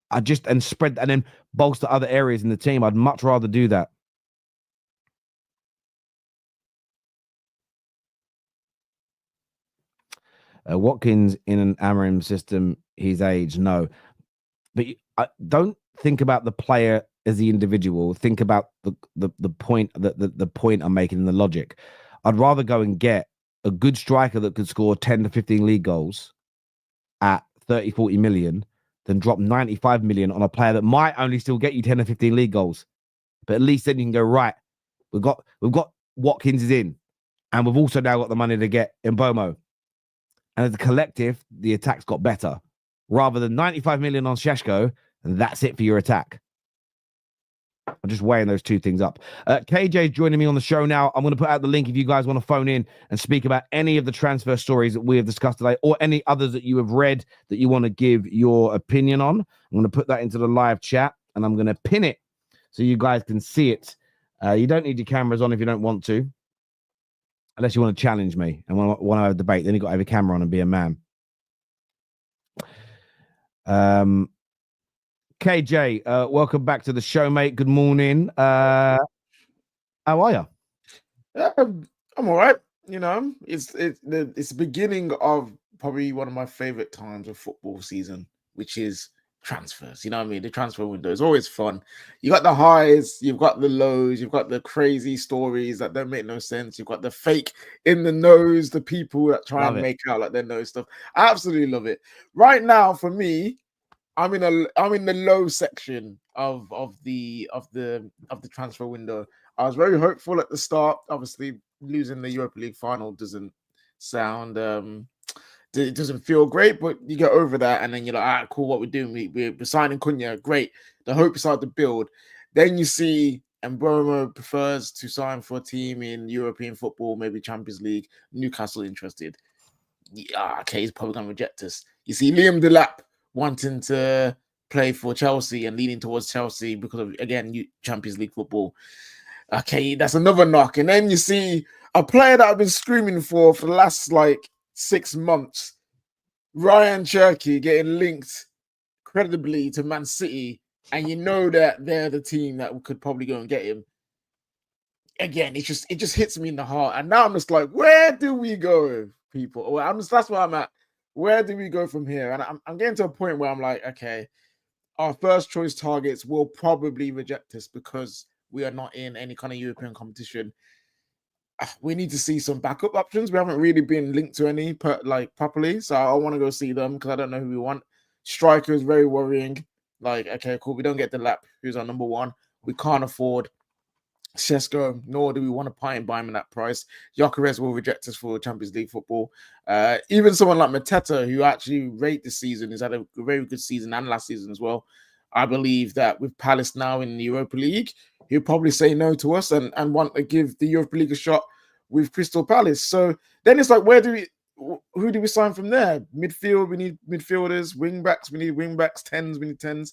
And spread and then bolster other areas in the team. I'd much rather do that. Watkins in an Amorim system, his age, no. But don't think about the player as the individual. Think about the point the point I'm making in the logic. I'd rather go and get a good striker that could score 10 to 15 league goals at 30, 40 million than drop 95 million on a player that might only still get you 10 or 15 league goals. But at least then you can go, right, we've got Watkins is in, and we've also now got the money to get Mbeumo. And as a collective, the attack's got better. Rather than 95 million on Šeško, and that's it for your attack. I'm just weighing those two things up. KJ is joining me on the show now. I'm going to put out the link if you guys want to phone in and speak about any of the transfer stories that we have discussed today or any others that you have read that you want to give your opinion on. I'm going to put that into the live chat and I'm going to pin it so you guys can see it. You don't need your cameras on if you don't want to, unless you want to challenge me and want to have a debate. Then you've got to have a camera on and be a man. KJ, welcome back to the show, mate. Good morning. How are you? I'm all right. It's the beginning of probably one of my favorite times of football season, which is transfers. You know what I mean? The transfer window is always fun. You got the highs, you've got the lows, you've got the crazy stories that don't make no sense. You've got the fake in the nose, the people that try and make out like they know stuff. I absolutely love it. Right now, for me, I'm in the low section of the transfer window. I was very hopeful at the start. Obviously, losing the Europa League final doesn't sound it doesn't feel great, but you get over that, and then you're like, all right, cool, what we're doing, we're signing Cunha, great. The hope started to build. Then you see Mbeumo prefers to sign for a team in European football, maybe Champions League. Newcastle interested. Yeah, okay, he's probably going to reject us. You see Liam Delap wanting to play for Chelsea and leaning towards Chelsea because of, again, Champions League football. Okay, that's another knock. And then you see a player that I've been screaming for the last 6 months, Rayan Cherki, getting linked credibly to Man City, and you know that they're the team that could probably go and get him. Again, it just hits me in the heart. And now I'm just like, where do we go, people? That's where I'm at. Where do we go from here? And I'm getting to a point where I'm like, okay, our first choice targets will probably reject us because we are not in any kind of European competition. We need to see some backup options. We haven't really been linked to any properly. So I want to go see them because I don't know who we want. Striker is very worrying. Okay, cool. We don't get Delap, who's our number one. We can't afford Sesko, nor do we want to buy him at that price. Gyokeres will reject us for Champions League football. Even someone like Mateta, who actually rate this season, has had a very good season and last season as well. I believe that with Palace now in the Europa League, he'll probably say no to us and want to give the Europa League a shot with Crystal Palace. So then it's like, who do we sign from there? Midfield, we need midfielders. Wing backs, we need wing backs. 10s, we need 10s.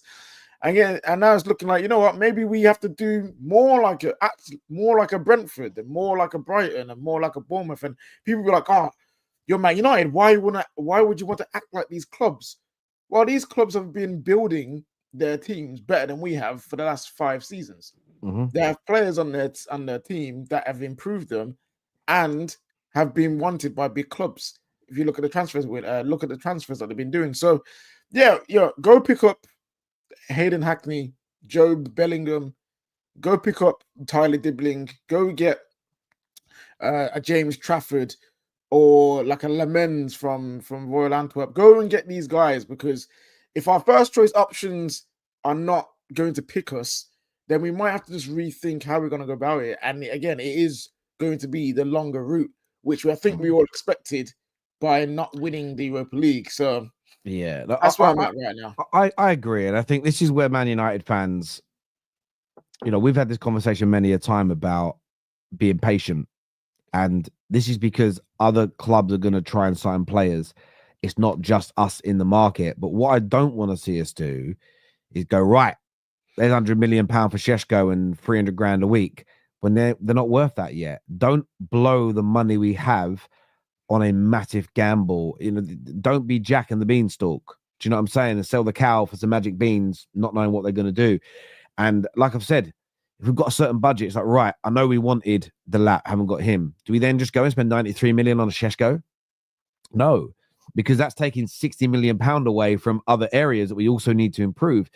Again, and now it's looking like, you know what, maybe we have to do more like a Brentford and more like a Brighton and more like a Bournemouth. And people be like, oh, you're Man United. Why would you want to act like these clubs? Well, these clubs have been building their teams better than we have for the last 5 seasons. Mm-hmm. They have players on their team that have improved them and have been wanted by big clubs. If you look at the transfers, that they've been doing. So, yeah, go pick up Hayden Hackney, Job Bellingham, go pick up Tyler Dibbling, go get a James Trafford or like a Lamens from Royal Antwerp. Go and get these guys, because if our first choice options are not going to pick us, then we might have to just rethink how we're going to go about it. And again, it is going to be the longer route, which I think we all expected by not winning the Europa League. So yeah, that's where I'm at right now. I agree. And I think this is where Man United fans, we've had this conversation many a time about being patient. And this is because other clubs are going to try and sign players. It's not just us in the market. But what I don't want to see us do is go, right, there's £100 million for Šeško and 300 grand a week, when they're not worth that yet. Don't blow the money we have on a massive gamble. Don't be Jack and the Beanstalk. Do you know what I'm saying? And sell the cow for some magic beans, not knowing what they're going to do. And like I've said, if we've got a certain budget, it's like, right, I know we wanted Delap, haven't got him. Do we then just go and spend 93 million on a Šeško? No, because that's taking 60 million pound away from other areas that we also need to improve.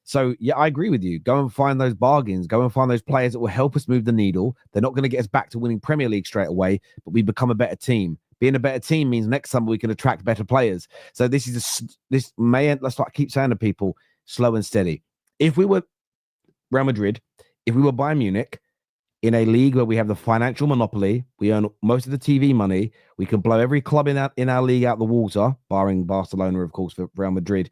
So, yeah, I agree with you. Go and find those bargains. Go and find those players that will help us move the needle. They're not going to get us back to winning Premier League straight away, but we become a better team. Being a better team means next summer we can attract better players. So let's keep saying to people, slow and steady. If we were Real Madrid, if we were Bayern Munich, in a league where we have the financial monopoly, we earn most of the TV money, we can blow every club in our league out the water, barring Barcelona, of course, for Real Madrid.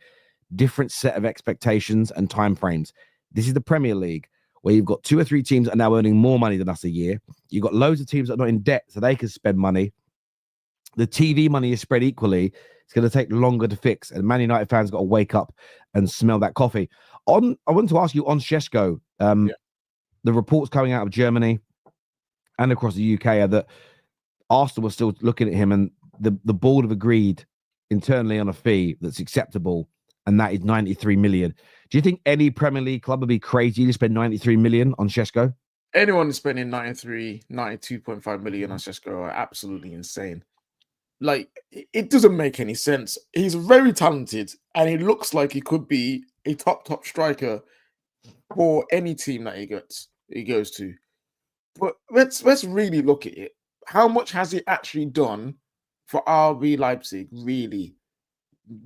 Different set of expectations and timeframes. This is the Premier League, where you've got 2 or 3 teams that are now earning more money than us a year. You've got loads of teams that are not in debt, so they can spend money. The TV money is spread equally. It's going to take longer to fix, and Man United fans got to wake up and smell that coffee. I want to ask you on Šeško. The reports coming out of Germany and across the UK are that Arsenal was still looking at him, and the board have agreed internally on a fee that's acceptable, and that is 93 million. Do you think any Premier League club would be crazy to spend 93 million on Šeško? Anyone who's spending 92.5 million on Šeško are absolutely insane. Like, it doesn't make any sense. He's very talented, and he looks like he could be a top striker for any team that he goes to. But let's really look at it. How much has he actually done for RB Leipzig? Really,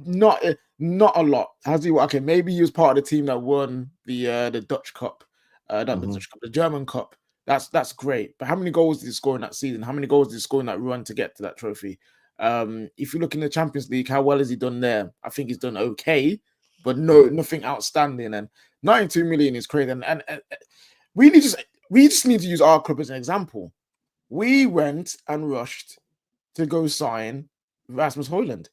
not a lot. Has he? Okay, maybe he was part of the team that won the Dutch Cup, not the Dutch Cup, the German Cup. That's great. But how many goals did he score in that season? How many goals did he score in that run to get to that trophy? If you look in the Champions League, how well has he done there? I think he's done okay, but nothing outstanding. And 92 million is crazy. And we just need to use our club as an example. We went and rushed to go sign Rasmus Højlund.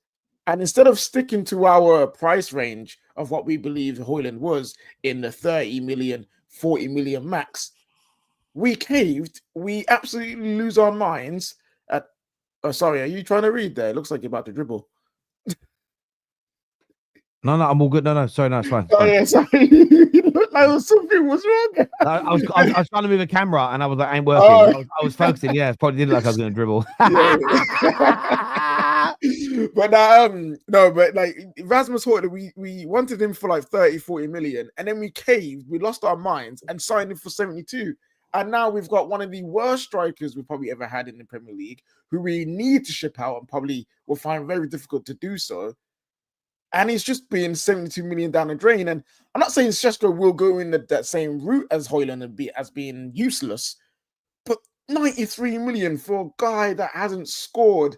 And instead of sticking to our price range of what we believe Højlund was in the 30 million, 40 million max, we caved. We absolutely lose our minds at... Oh, sorry, are you trying to read there? It looks like you're about to dribble. No, I'm all good. No, sorry, no, it's fine. Oh, yeah, sorry. You looked like something was wrong. I was trying to move a camera, and I was like, ain't working. Oh. I was focusing. Yeah, it probably did look like I was going to dribble. But but like Rasmus Højlund, we wanted him for like 30, 40 million, and then we caved. We lost our minds and signed him for 72. And now we've got one of the worst strikers we've probably ever had in the Premier League, who we need to ship out and probably will find very difficult to do so. And he's just being 72 million down the drain. And I'm not saying Šeško will go in that same route as Højlund and as being useless, but 93 million for a guy that hasn't scored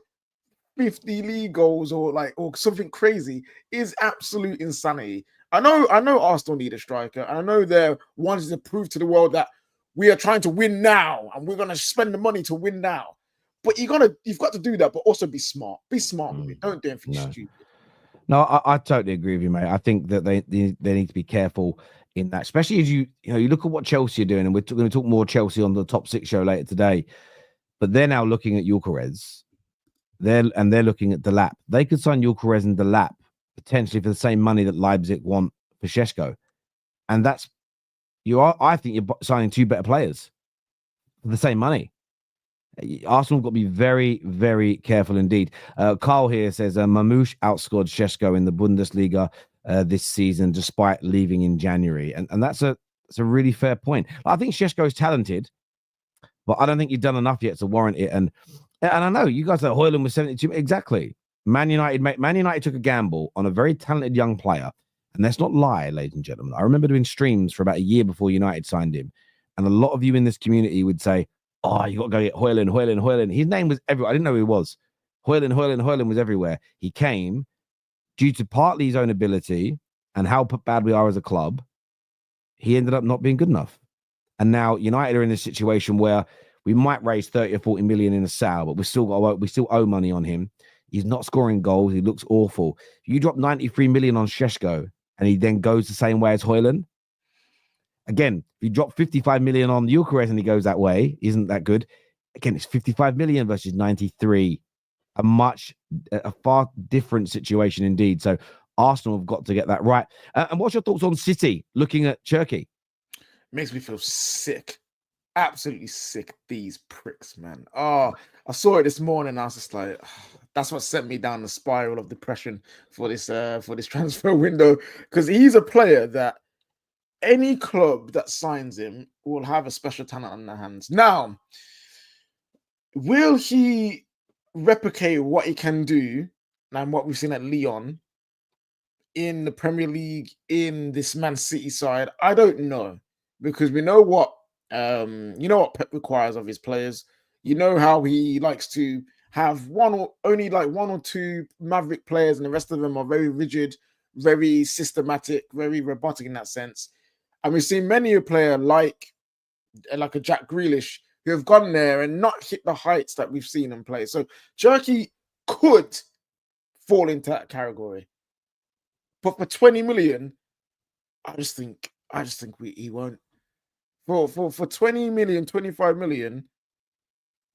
50 league goals or something crazy is absolute insanity. I know Arsenal need a striker, and I know they're wanting to prove to the world that we are trying to win now, and we're going to spend the money to win now. But you've got to do that, but also be smart. Be smart with it. Don't do anything stupid. No, I totally agree with you, mate. I think that they need to be careful in that, especially as you look at what Chelsea are doing, and we're going to talk more Chelsea on the top six show later today. But they're now looking at Gyokeres. They're looking at Delap. They could sign Gyokeres and Delap potentially for the same money that Leipzig want for Šeško, and that's I think you're signing two better players for the same money. Arsenal got to be very, very careful indeed. Carl here says Mamouche outscored Šeško in the Bundesliga this season, despite leaving in January, and that's a really fair point. I think Šeško is talented, but I don't think you've done enough yet to warrant it. And I know you guys are Højlund was 72 exactly. Man United took a gamble on a very talented young player, and let's not lie, ladies and gentlemen. I remember doing streams for about a year before United signed him, and a lot of you in this community would say, "Oh, you got to go get Højlund." His name was everywhere. I didn't know who he was. Højlund was everywhere. He came due to partly his own ability and how bad we are as a club. He ended up not being good enough. And now United are in this situation where we might raise 30 or 40 million in a sale, but we still owe money on him. He's not scoring goals. He looks awful. You drop 93 million on Šeško and he then goes the same way as Højlund. Again, if you drop 55 million on Gyokeres and he goes that way, isn't that good? Again, it's 55 million versus 93. A far different situation indeed. So Arsenal have got to get that right. And what's your thoughts on City looking at Cherki? Makes me feel sick. Absolutely sick. These pricks, man. Oh, I saw it this morning. I was just like, that's what sent me down the spiral of depression for this transfer window. Because he's a player that any club that signs him will have a special talent on their hands. Now, will he replicate what he can do and what we've seen at Lyon in the Premier League in this Man City side? I don't know, because we know what Pep requires of his players. You know how he likes to have one or two maverick players, and the rest of them are very rigid, very systematic, very robotic in that sense. And we've seen many a player like a Jack Grealish who have gone there and not hit the heights that we've seen him play. So Cherki could fall into that category. But for 20 million, I just think he won't. For 20 million, 25 million,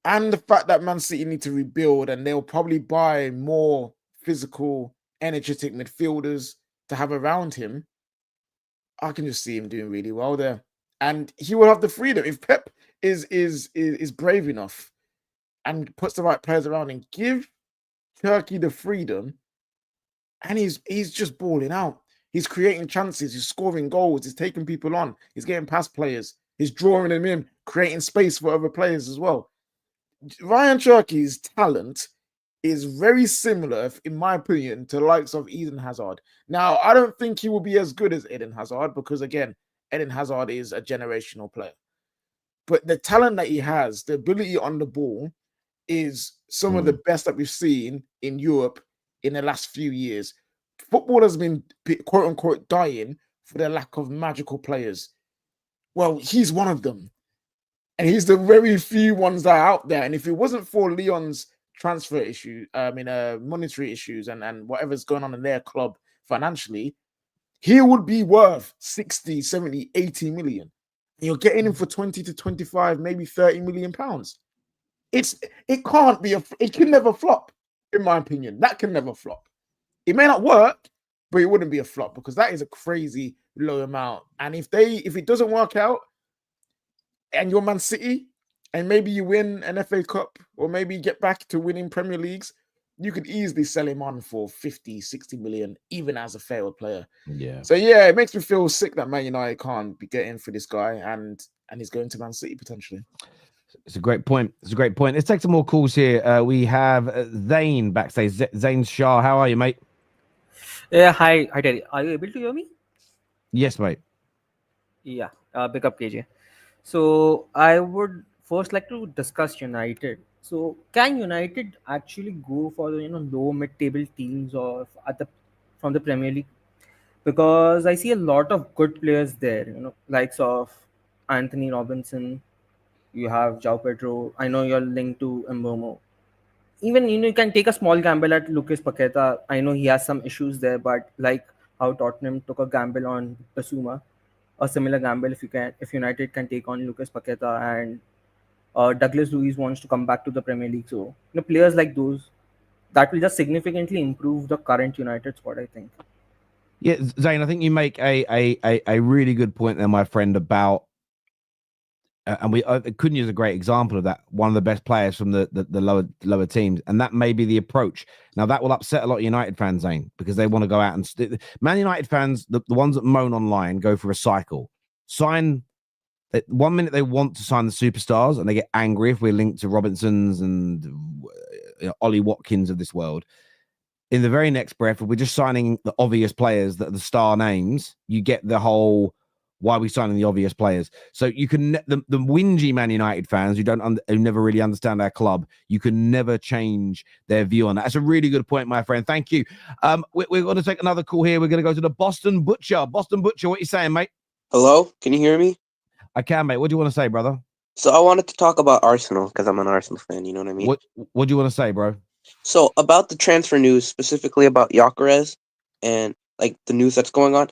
and the fact that Man City need to rebuild and they'll probably buy more physical, energetic midfielders to have around him, I can just see him doing really well there. And he will have the freedom. If Pep is brave enough and puts the right players around and give Cherki the freedom, and he's just balling out. He's creating chances. He's scoring goals. He's taking people on. He's getting past players. He's drawing them in, creating space for other players as well. Rayan Cherki's talent is very similar, in my opinion, to the likes of Eden Hazard. Now, I don't think he will be as good as Eden Hazard because, again, Eden Hazard is a generational player. But the talent that he has, the ability on the ball, is some of the best that we've seen in Europe in the last few years. Football has been, quote unquote, dying for the lack of magical players. Well, he's one of them. And he's the very few ones that are out there. And if it wasn't for Lyon's transfer issue, monetary issues and whatever's going on in their club financially, he would be worth 60, 70, 80 million. And you're getting him for 20 to 25, maybe 30 million pounds. It can never flop, in my opinion. That can never flop. It may not work, but it wouldn't be a flop because that is a crazy low amount. And if it doesn't work out and you're Man City and maybe you win an FA Cup or maybe get back to winning Premier Leagues, you could easily sell him on for 50, 60 million, even as a failed player. Yeah. So, yeah, it makes me feel sick that Man United can't be getting for this guy and he's going to Man City potentially. It's a great point. Let's take some more calls here. We have Zane backstage. Zane Shah, how are you, mate? Yeah, hi, Terry. Are you able to hear me? Yes, mate. Yeah, pick up KJ. So I would first like to discuss United. So can United actually go for the low mid-table teams or from the Premier League? Because I see a lot of good players there. Likes of Anthony Robinson. You have João Pedro. I know you're linked to Mbeumo. even you can take a small gamble at Lucas Paqueta. I know he has some issues there, but like how Tottenham took a gamble on Basuma, a similar gamble if United can take on Lucas Paqueta, and Douglas Luiz wants to come back to the Premier League. So players like those, that will just significantly improve the current United squad, I think. Yeah, Zane, I think you make a really good point there, my friend, about and we Cunha is a great example of that. One of the best players from the lower teams, and that may be the approach. Now that will upset a lot of United fans, Zane, because they want to go out and Man United fans, the ones that moan online, go for a cycle. Sign 1 minute they want to sign the superstars, and they get angry if we're linked to Robinsons and Ollie Watkins of this world. In the very next breath, if we're just signing the obvious players that are the star names, you get the whole why are we signing the obvious players? So you can the whingy Man United fans who never really understand our club, you can never change their view on that. That's a really good point, my friend. Thank you. We're going to take another call here. We're going to go to the Boston Butcher. Boston Butcher, what are you saying, mate? Hello, can you hear me? I can, mate. What do you want to say, brother? So I wanted to talk about Arsenal because I'm an Arsenal fan. You know what I mean? What do you want to say, bro? So about the transfer news, specifically about Gyokeres and like the news that's going on,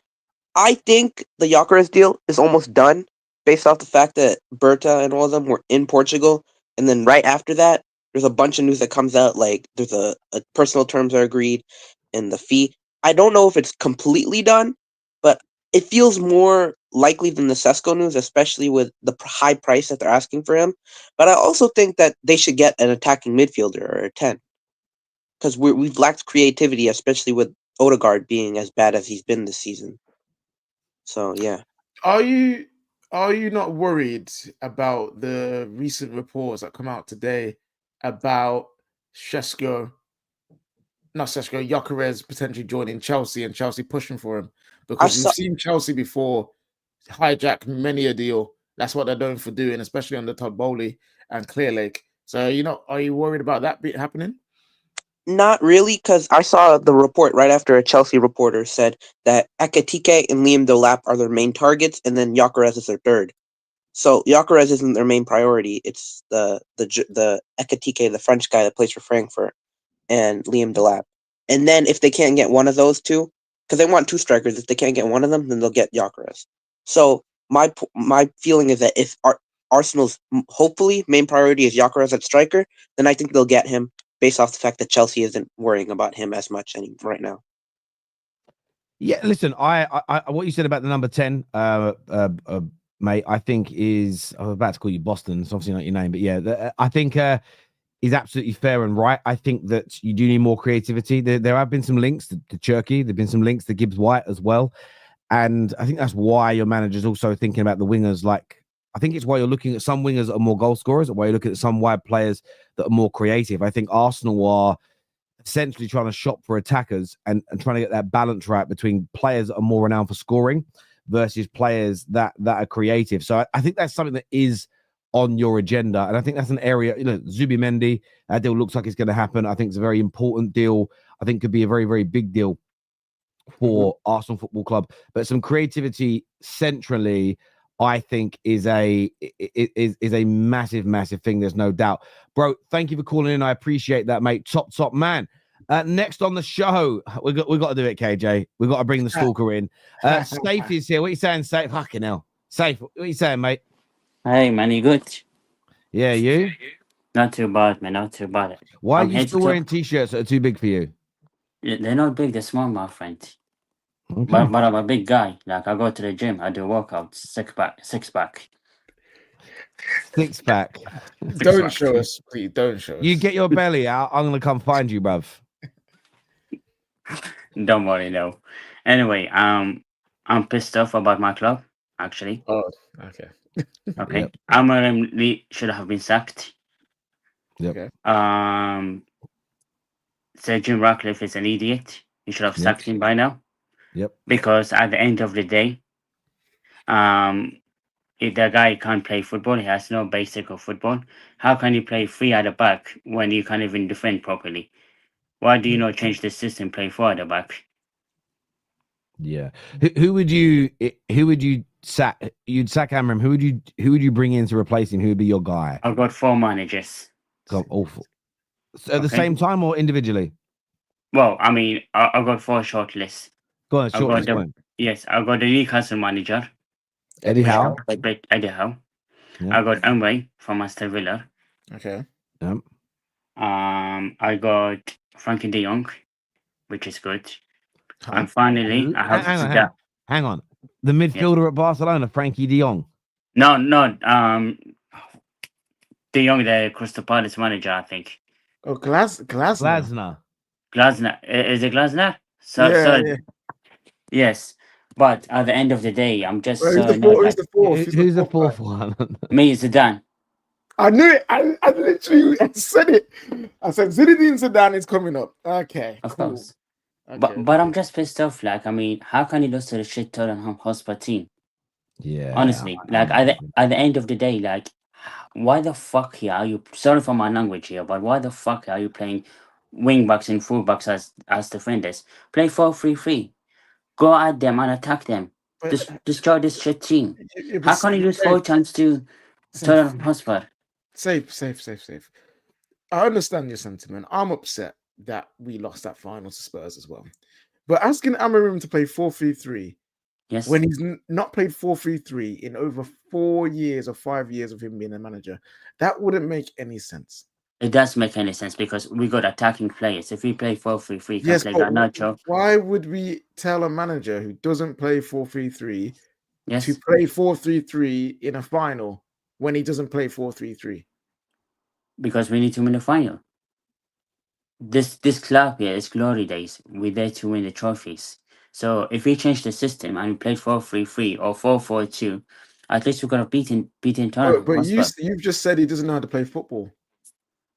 I think the Gyokeres deal is almost done based off the fact that Berta and all of them were in Portugal, and then right after that, there's a bunch of news that comes out like there's a personal terms are agreed and the fee. I don't know if it's completely done, but it feels more likely than the Sesko news, especially with the high price that they're asking for him. But I also think that they should get an attacking midfielder or a 10 because we've lacked creativity, especially with Odegaard being as bad as he's been this season. So yeah. Are you not worried about the recent reports that come out today about Gyokeres potentially joining Chelsea and Chelsea pushing for him? Because we've seen Chelsea before hijack many a deal. That's what they're known for doing, especially under Todd Bowley and Clear Lake. So are you worried about that bit happening? Not really, because I saw the report right after a Chelsea reporter said that Ekitike and Liam Delap are their main targets, and then Gyokeres is their third. So Gyokeres isn't their main priority. It's the Ekitike, the French guy that plays for Frankfurt, and Liam Delap. And then if they can't get one of those two, because they want two strikers, if they can't get one of them, then they'll get Gyokeres. So my feeling is that if Arsenal's hopefully main priority is Gyokeres at striker, then I think they'll get him, based off the fact that Chelsea isn't worrying about him as much right now. Yeah, listen, I what you said about the number 10, mate, I think is, I was about to call you Boston. It's obviously not your name, but yeah, I think is absolutely fair and right. I think that you do need more creativity. There have been some links to Cherki. There have been some links to Gibbs White as well. And I think that's why your manager's also thinking about the wingers. Like, I think it's why you're looking at some wingers that are more goal scorers, or why you're looking at some wide players that are more creative. I think Arsenal are essentially trying to shop for attackers and trying to get that balance right between players that are more renowned for scoring versus players that are creative. So I think that's something that is on your agenda. And I think that's an area, Zubimendi, that deal looks like it's going to happen. I think it's a very important deal. I think could be a very, very big deal for Arsenal Football Club. But some creativity centrally, I think is a massive, massive thing. There's no doubt. Bro, thank you for calling in. I appreciate that, mate. Top man. Next on the show, we got to do it, KJ. We got to bring the stalker in. Safe is here. What are you saying, Safe? Fucking hell. Safe, what are you saying, mate? Hey, man, you good? Yeah, you? Not too bad, man. Not too bad. Why are you still wearing t-shirts that are too big for you? They're not big, they're small, my friend. Okay. But I'm a big guy. Like, I go to the gym, I do workouts, six pack. Six pack. Don't show us, please. Don't show us. You get your belly out, I'm going to come find you, bruv. Don't worry, no. Anyway, I'm pissed off about my club, actually. Oh, okay. Okay. Yep. Amorim Lee should have been sacked. Yep. Okay. Sir Jim Ratcliffe is an idiot. You should have sacked him by now. Yep. Because at the end of the day, if the guy can't play football, he has no basic of football. How can you play free at the back when you can't even defend properly? Why do you not change the system, play 4 at the back? Yeah. Who would you sack? You'd sack Amorim. Who would you bring in to replace him? Who would be your guy? I've got 4 managers. God, awful. at the Okay. same time or individually? Well, I mean, I got 4 shortlists. Go on, I short got list. Go on. Yes, I got the Newcastle manager, Eddie Howe. Eddie Howe. Yeah. I got Emre from Aston Villa. Okay. Yeah. I got Frankie De Jong, which is good. Huh? And finally, I have Hang on. The midfielder at Barcelona, Frankie De Jong. No, De Jong, the Crystal Palace manager, I think. Oh, Glasner. Glasner. Is it Glasner? Yeah, Sorry. yeah. Yes. But at the end of the day, I'm just Who's the annoyed, fourth? Who's the fourth one? me, Zidane. I knew it. I literally said it. I said Zinedine Zidane is coming up. Okay, Of cool. course. Okay. But I'm just pissed off. Like, I mean, how can you lose to the shit Tottenham Hotspur team? Yeah. Honestly, like at the end of the day, like, why the fuck here are you? Sorry for my language here, but why the fuck are you playing wing backs and full backs as defenders? Play 4-3-3. Go at them and attack them. But- Destroy this shit team. Yeah, How can you lose 4 times to Tottenham Hotspur? Safe. I understand your sentiment. I'm upset that we lost that final to Spurs as well. But asking Amorim to play 4-3-3 Yes. when he's not played 4-3-3 in over 4 years or 5 years of him being a manager, that wouldn't make any sense. It does make any sense because we got attacking players. If we play 4-3-3, Yes, play but Garnacho. why would we tell a manager who doesn't play 4-3-3 Yes. to play 4-3-3 in a final when he doesn't play 4-3-3? Because we need to win the final. This club here is glory days. We're there to win the trophies. So if we change the system and we played 4-3-3 or 4-4-2, at least we could have beaten Tottenham. But you've just said he doesn't know how to play football.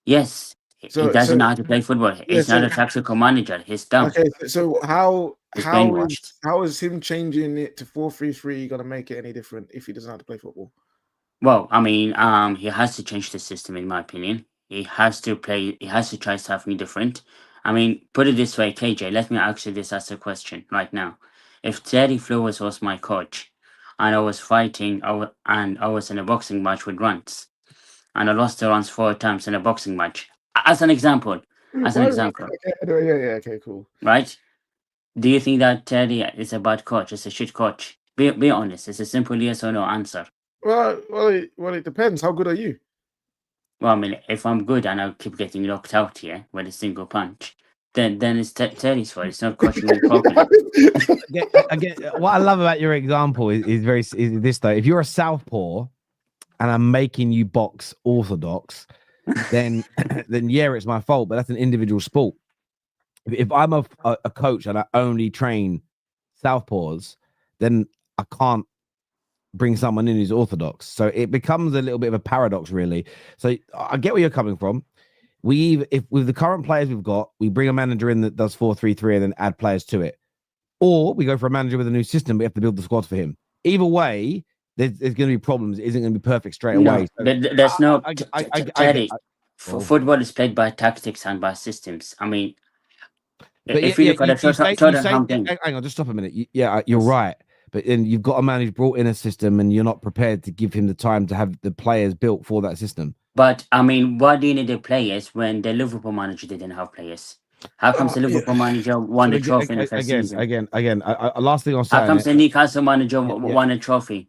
Yes, he doesn't know how to play football. He's not a tactical manager. He's dumb. Okay, so how brainwashed. is him changing it to 4-3-3 gonna make it any different if he doesn't know how to play football? Well, I mean, he has to change the system, in my opinion. He has to try something different. I mean, put it this way, KJ, let me ask you this as a question right now. If Terry Flowers was my coach and I was fighting and I was in a boxing match with Runs and I lost the Runs 4 times in a boxing match, as an example, Okay, cool. Right? Do you think that Terry is a bad coach? Is a shit coach? Be honest. It's a simple yes or no answer. Well, it depends. How good are you? Well, I mean, if I'm good and I keep getting knocked out here with a single punch, then it's Terry's fault. It's not coaching me properly. Again, what I love about your example is this though. If you're a southpaw and I'm making you box orthodox, then yeah, it's my fault. But that's an individual sport. If I'm a coach and I only train southpaws, then I can't bring someone in who's orthodox. So it becomes a little bit of a paradox, really. So I get where you're coming from. If with the current players we've got, we bring a manager in that does 4-3-3 and then add players to it, or we go for a manager with a new system, but we have to build the squad for him. Either way, there's going to be problems. It isn't going to be perfect straight away. So there's no Terry. Football is played by tactics and by systems. I mean, but if you look at the hang on, just stop a minute. You're right. But then you've got a man who's brought in a system and you're not prepared to give him the time to have the players built for that system. But, I mean, why do you need the players when the Liverpool manager didn't have players? How comes the Liverpool manager won a trophy in the first season? Again, last thing I'll say. How comes the Newcastle manager won a trophy?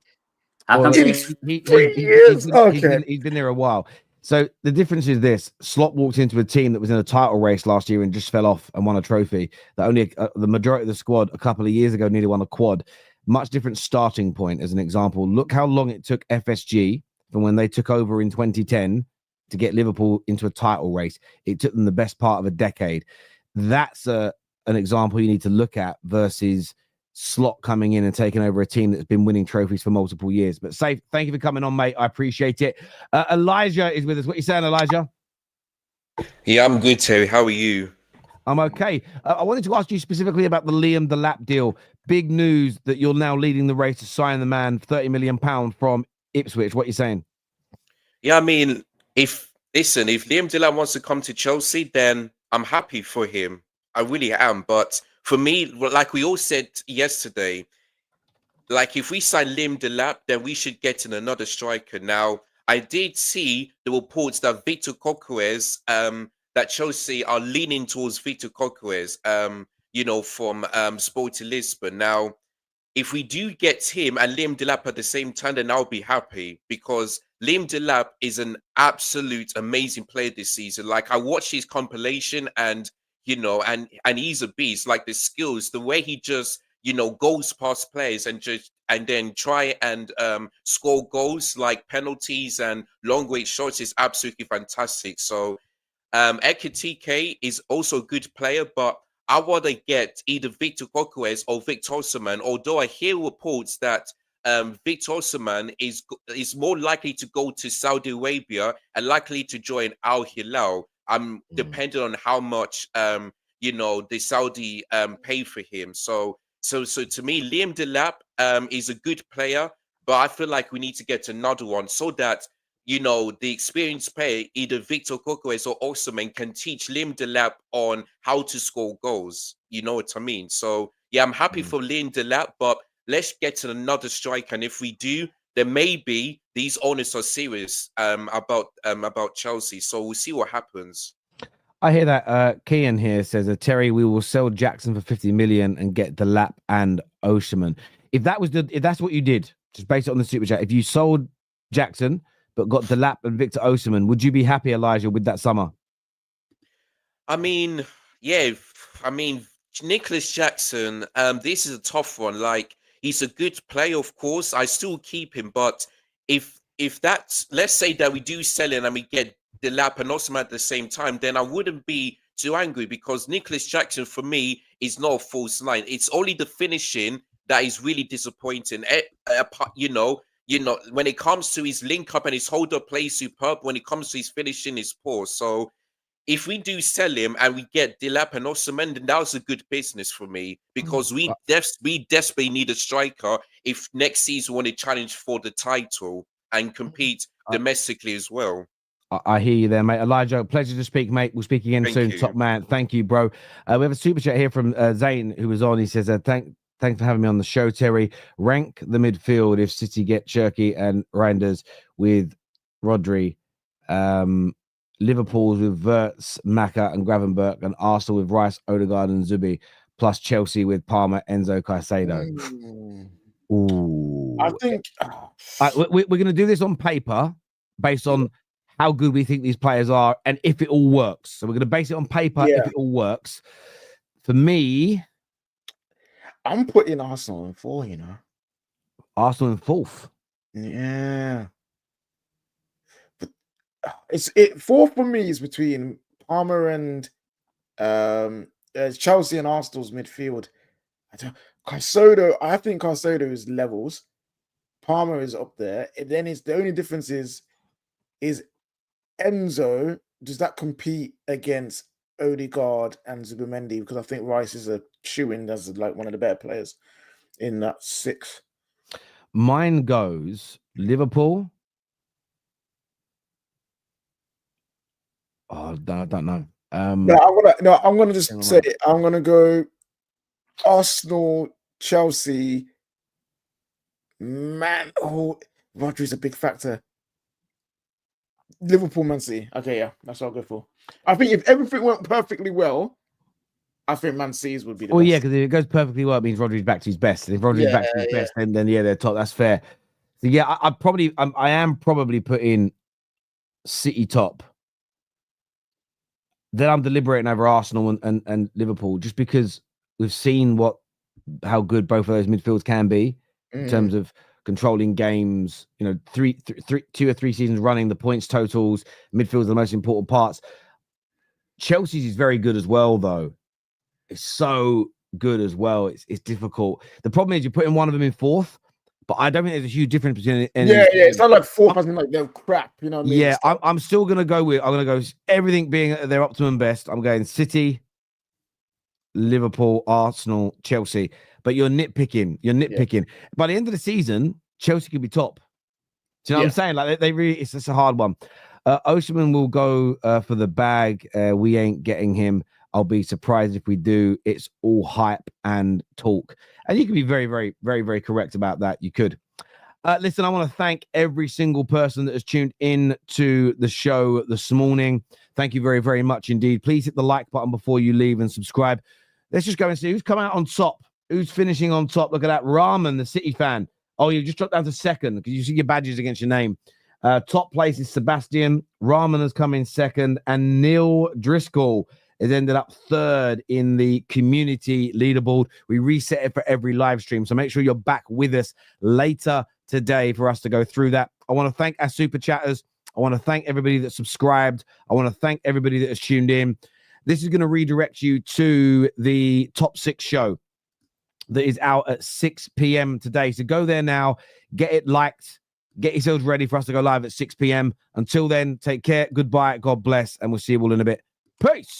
How well, comes he's been there a while. So the difference is this: Slot walked into a team that was in a title race last year and just fell off and won a trophy. That only the majority of the squad a couple of years ago nearly won a quad. Much different starting point. As an example, look how long it took FSG from when they took over in 2010 to get Liverpool into a title race. It took them the best part of a decade. That's an example you need to look at versus Slot coming in and taking over a team that's been winning trophies for multiple years. But Safe, thank you for coming on, mate. I appreciate it. Elijah is with us. What are you saying, Elijah? Yeah, I'm good, Terry. How are you? I'm okay. I wanted to ask you specifically about the Liam Delap deal. Big news that you're now leading the race to sign the man, £30 million from Ipswich. What are you saying? Yeah, I mean, if Liam Delap wants to come to Chelsea, then I'm happy for him. I really am. But for me, like we all said yesterday, like if we sign Liam Delap, then we should get in another striker. Now, I did see the reports that Victor Gyokeres that Chelsea are leaning towards Victor Gyokeres, from Sporting Lisbon. Now, if we do get him and Liam Delap at the same time, then I'll be happy, because Liam Delap is an absolute amazing player this season. Like, I watched his compilation, and and he's a beast. Like, the skills, the way he just goes past players and then try and score goals like penalties and long range shots is absolutely fantastic. So Ekitike is also a good player, but I want to get either Victor Gyokeres or Victor Osimhen, although I hear reports that Victor Osimhen is more likely to go to Saudi Arabia and likely to join Al Hilal. I'm depending on how much the Saudi pay for him. So to me, Liam Delap is a good player, but I feel like we need to get another one so that the experienced player, either Victor Gyokeres or Osimhen, can teach Liam Delap on how to score goals. You know what I mean? So yeah, I'm happy for Liam Delap, but let's get to another striker. And if we do, then maybe these owners are serious about Chelsea. So we'll see what happens. I hear that. Kian here says, Terry, we will sell Jackson for 50 million and get Delap and Osimhen. If that's what you did, just based it on the super chat, if you sold Jackson but got Delap and Victor Osimhen, would you be happy, Elijah, with that summer? I mean, yeah. Nicholas Jackson, this is a tough one. Like, he's a good player, of course. I still keep him, but if that's, let's say that we do sell him and we get Delap and Osimhen at the same time, then I wouldn't be too angry, because Nicholas Jackson, for me, is not a false line. It's only the finishing that is really disappointing. When it comes to his link up and his hold up play, superb. When it comes to his finishing, is poor. So if we do sell him and we get Delap and Osimhen, then that was a good business for me, because we desperately need a striker if next season we want to challenge for the title and compete domestically as well. I hear you there, mate. Elijah, pleasure to speak, mate. We'll speak again soon. Top man. Thank you, bro. We have a super chat here from Zane, who was on. He says, thanks for having me on the show, Terry. Rank the midfield if City get Cherki and Reinders with Rodri. Liverpool's with Wirtz, Maka and Gravenberch, and Arsenal with Rice, Odegaard and Zubi, plus Chelsea with Palmer, Enzo, Caicedo. Ooh. I think we're going to do this on paper based on how good we think these players are and if it all works. So we're going to base it on paper if it all works. For me, I'm putting Arsenal in 4, Arsenal in 4th. Yeah. But it 4th for me is between Palmer and Chelsea and Arsenal's midfield. Caicedo, I think Caicedo is levels. Palmer is up there. And then the only difference is Enzo, does that compete against Odegaard and Zubimendi? Because I think Rice is a shoo-in as like one of the better players in that 6. Mine goes Liverpool. Oh, I don't know. I'm gonna just say it. I'm gonna go Arsenal, Chelsea. Man, Rodri's a big factor. Liverpool, Man City. Okay, yeah, that's what I'll go for. I think if everything went perfectly well, I think Man City's would be the best. Yeah, because if it goes perfectly well, it means Rodri's back to his best. And if Rodri's back to his best, then they're top. That's fair. So yeah, I am probably putting City top. Then I'm deliberating over Arsenal and Liverpool, just because we've seen how good both of those midfields can be in terms of controlling games. 2 or 3 seasons running, the points totals, midfield's the most important parts. Chelsea's is very good as well, though. It's so good as well. It's difficult. The problem is you're putting one of them in 4th, but I don't think there's a huge difference between it's not like 4th as in like they're crap, you know what I mean? Yeah, I'm still gonna go everything being at their optimum best. I'm going City, Liverpool, Arsenal, Chelsea. But you're nitpicking. By the end of the season, Chelsea could be top. Do you know what I'm saying? Like they really, it's just a hard one. Osimhen will go for the bag. We ain't getting him. I'll be surprised if we do. It's all hype and talk. And you can be very, very, very, very correct about that. You could. Listen, I want to thank every single person that has tuned in to the show this morning. Thank you very, very much indeed. Please hit the like button before you leave and subscribe. Let's just go and see who's come out on top. Who's finishing on top? Look at that. Rahman, the City fan. Oh, you just dropped down to second because you see your badges against your name. Top place is Sebastian. Rahman has come in second. And Neil Driscoll has ended up third in the community leaderboard. We reset it for every live stream. So make sure you're back with us later today for us to go through that. I want to thank our super chatters. I want to thank everybody that subscribed. I want to thank everybody that has tuned in. This is going to redirect you to the top 6 show that is out at 6 p.m. today. So go there now, get it liked, get yourselves ready for us to go live at 6 p.m. Until then, take care. Goodbye. God bless. And we'll see you all in a bit. Peace.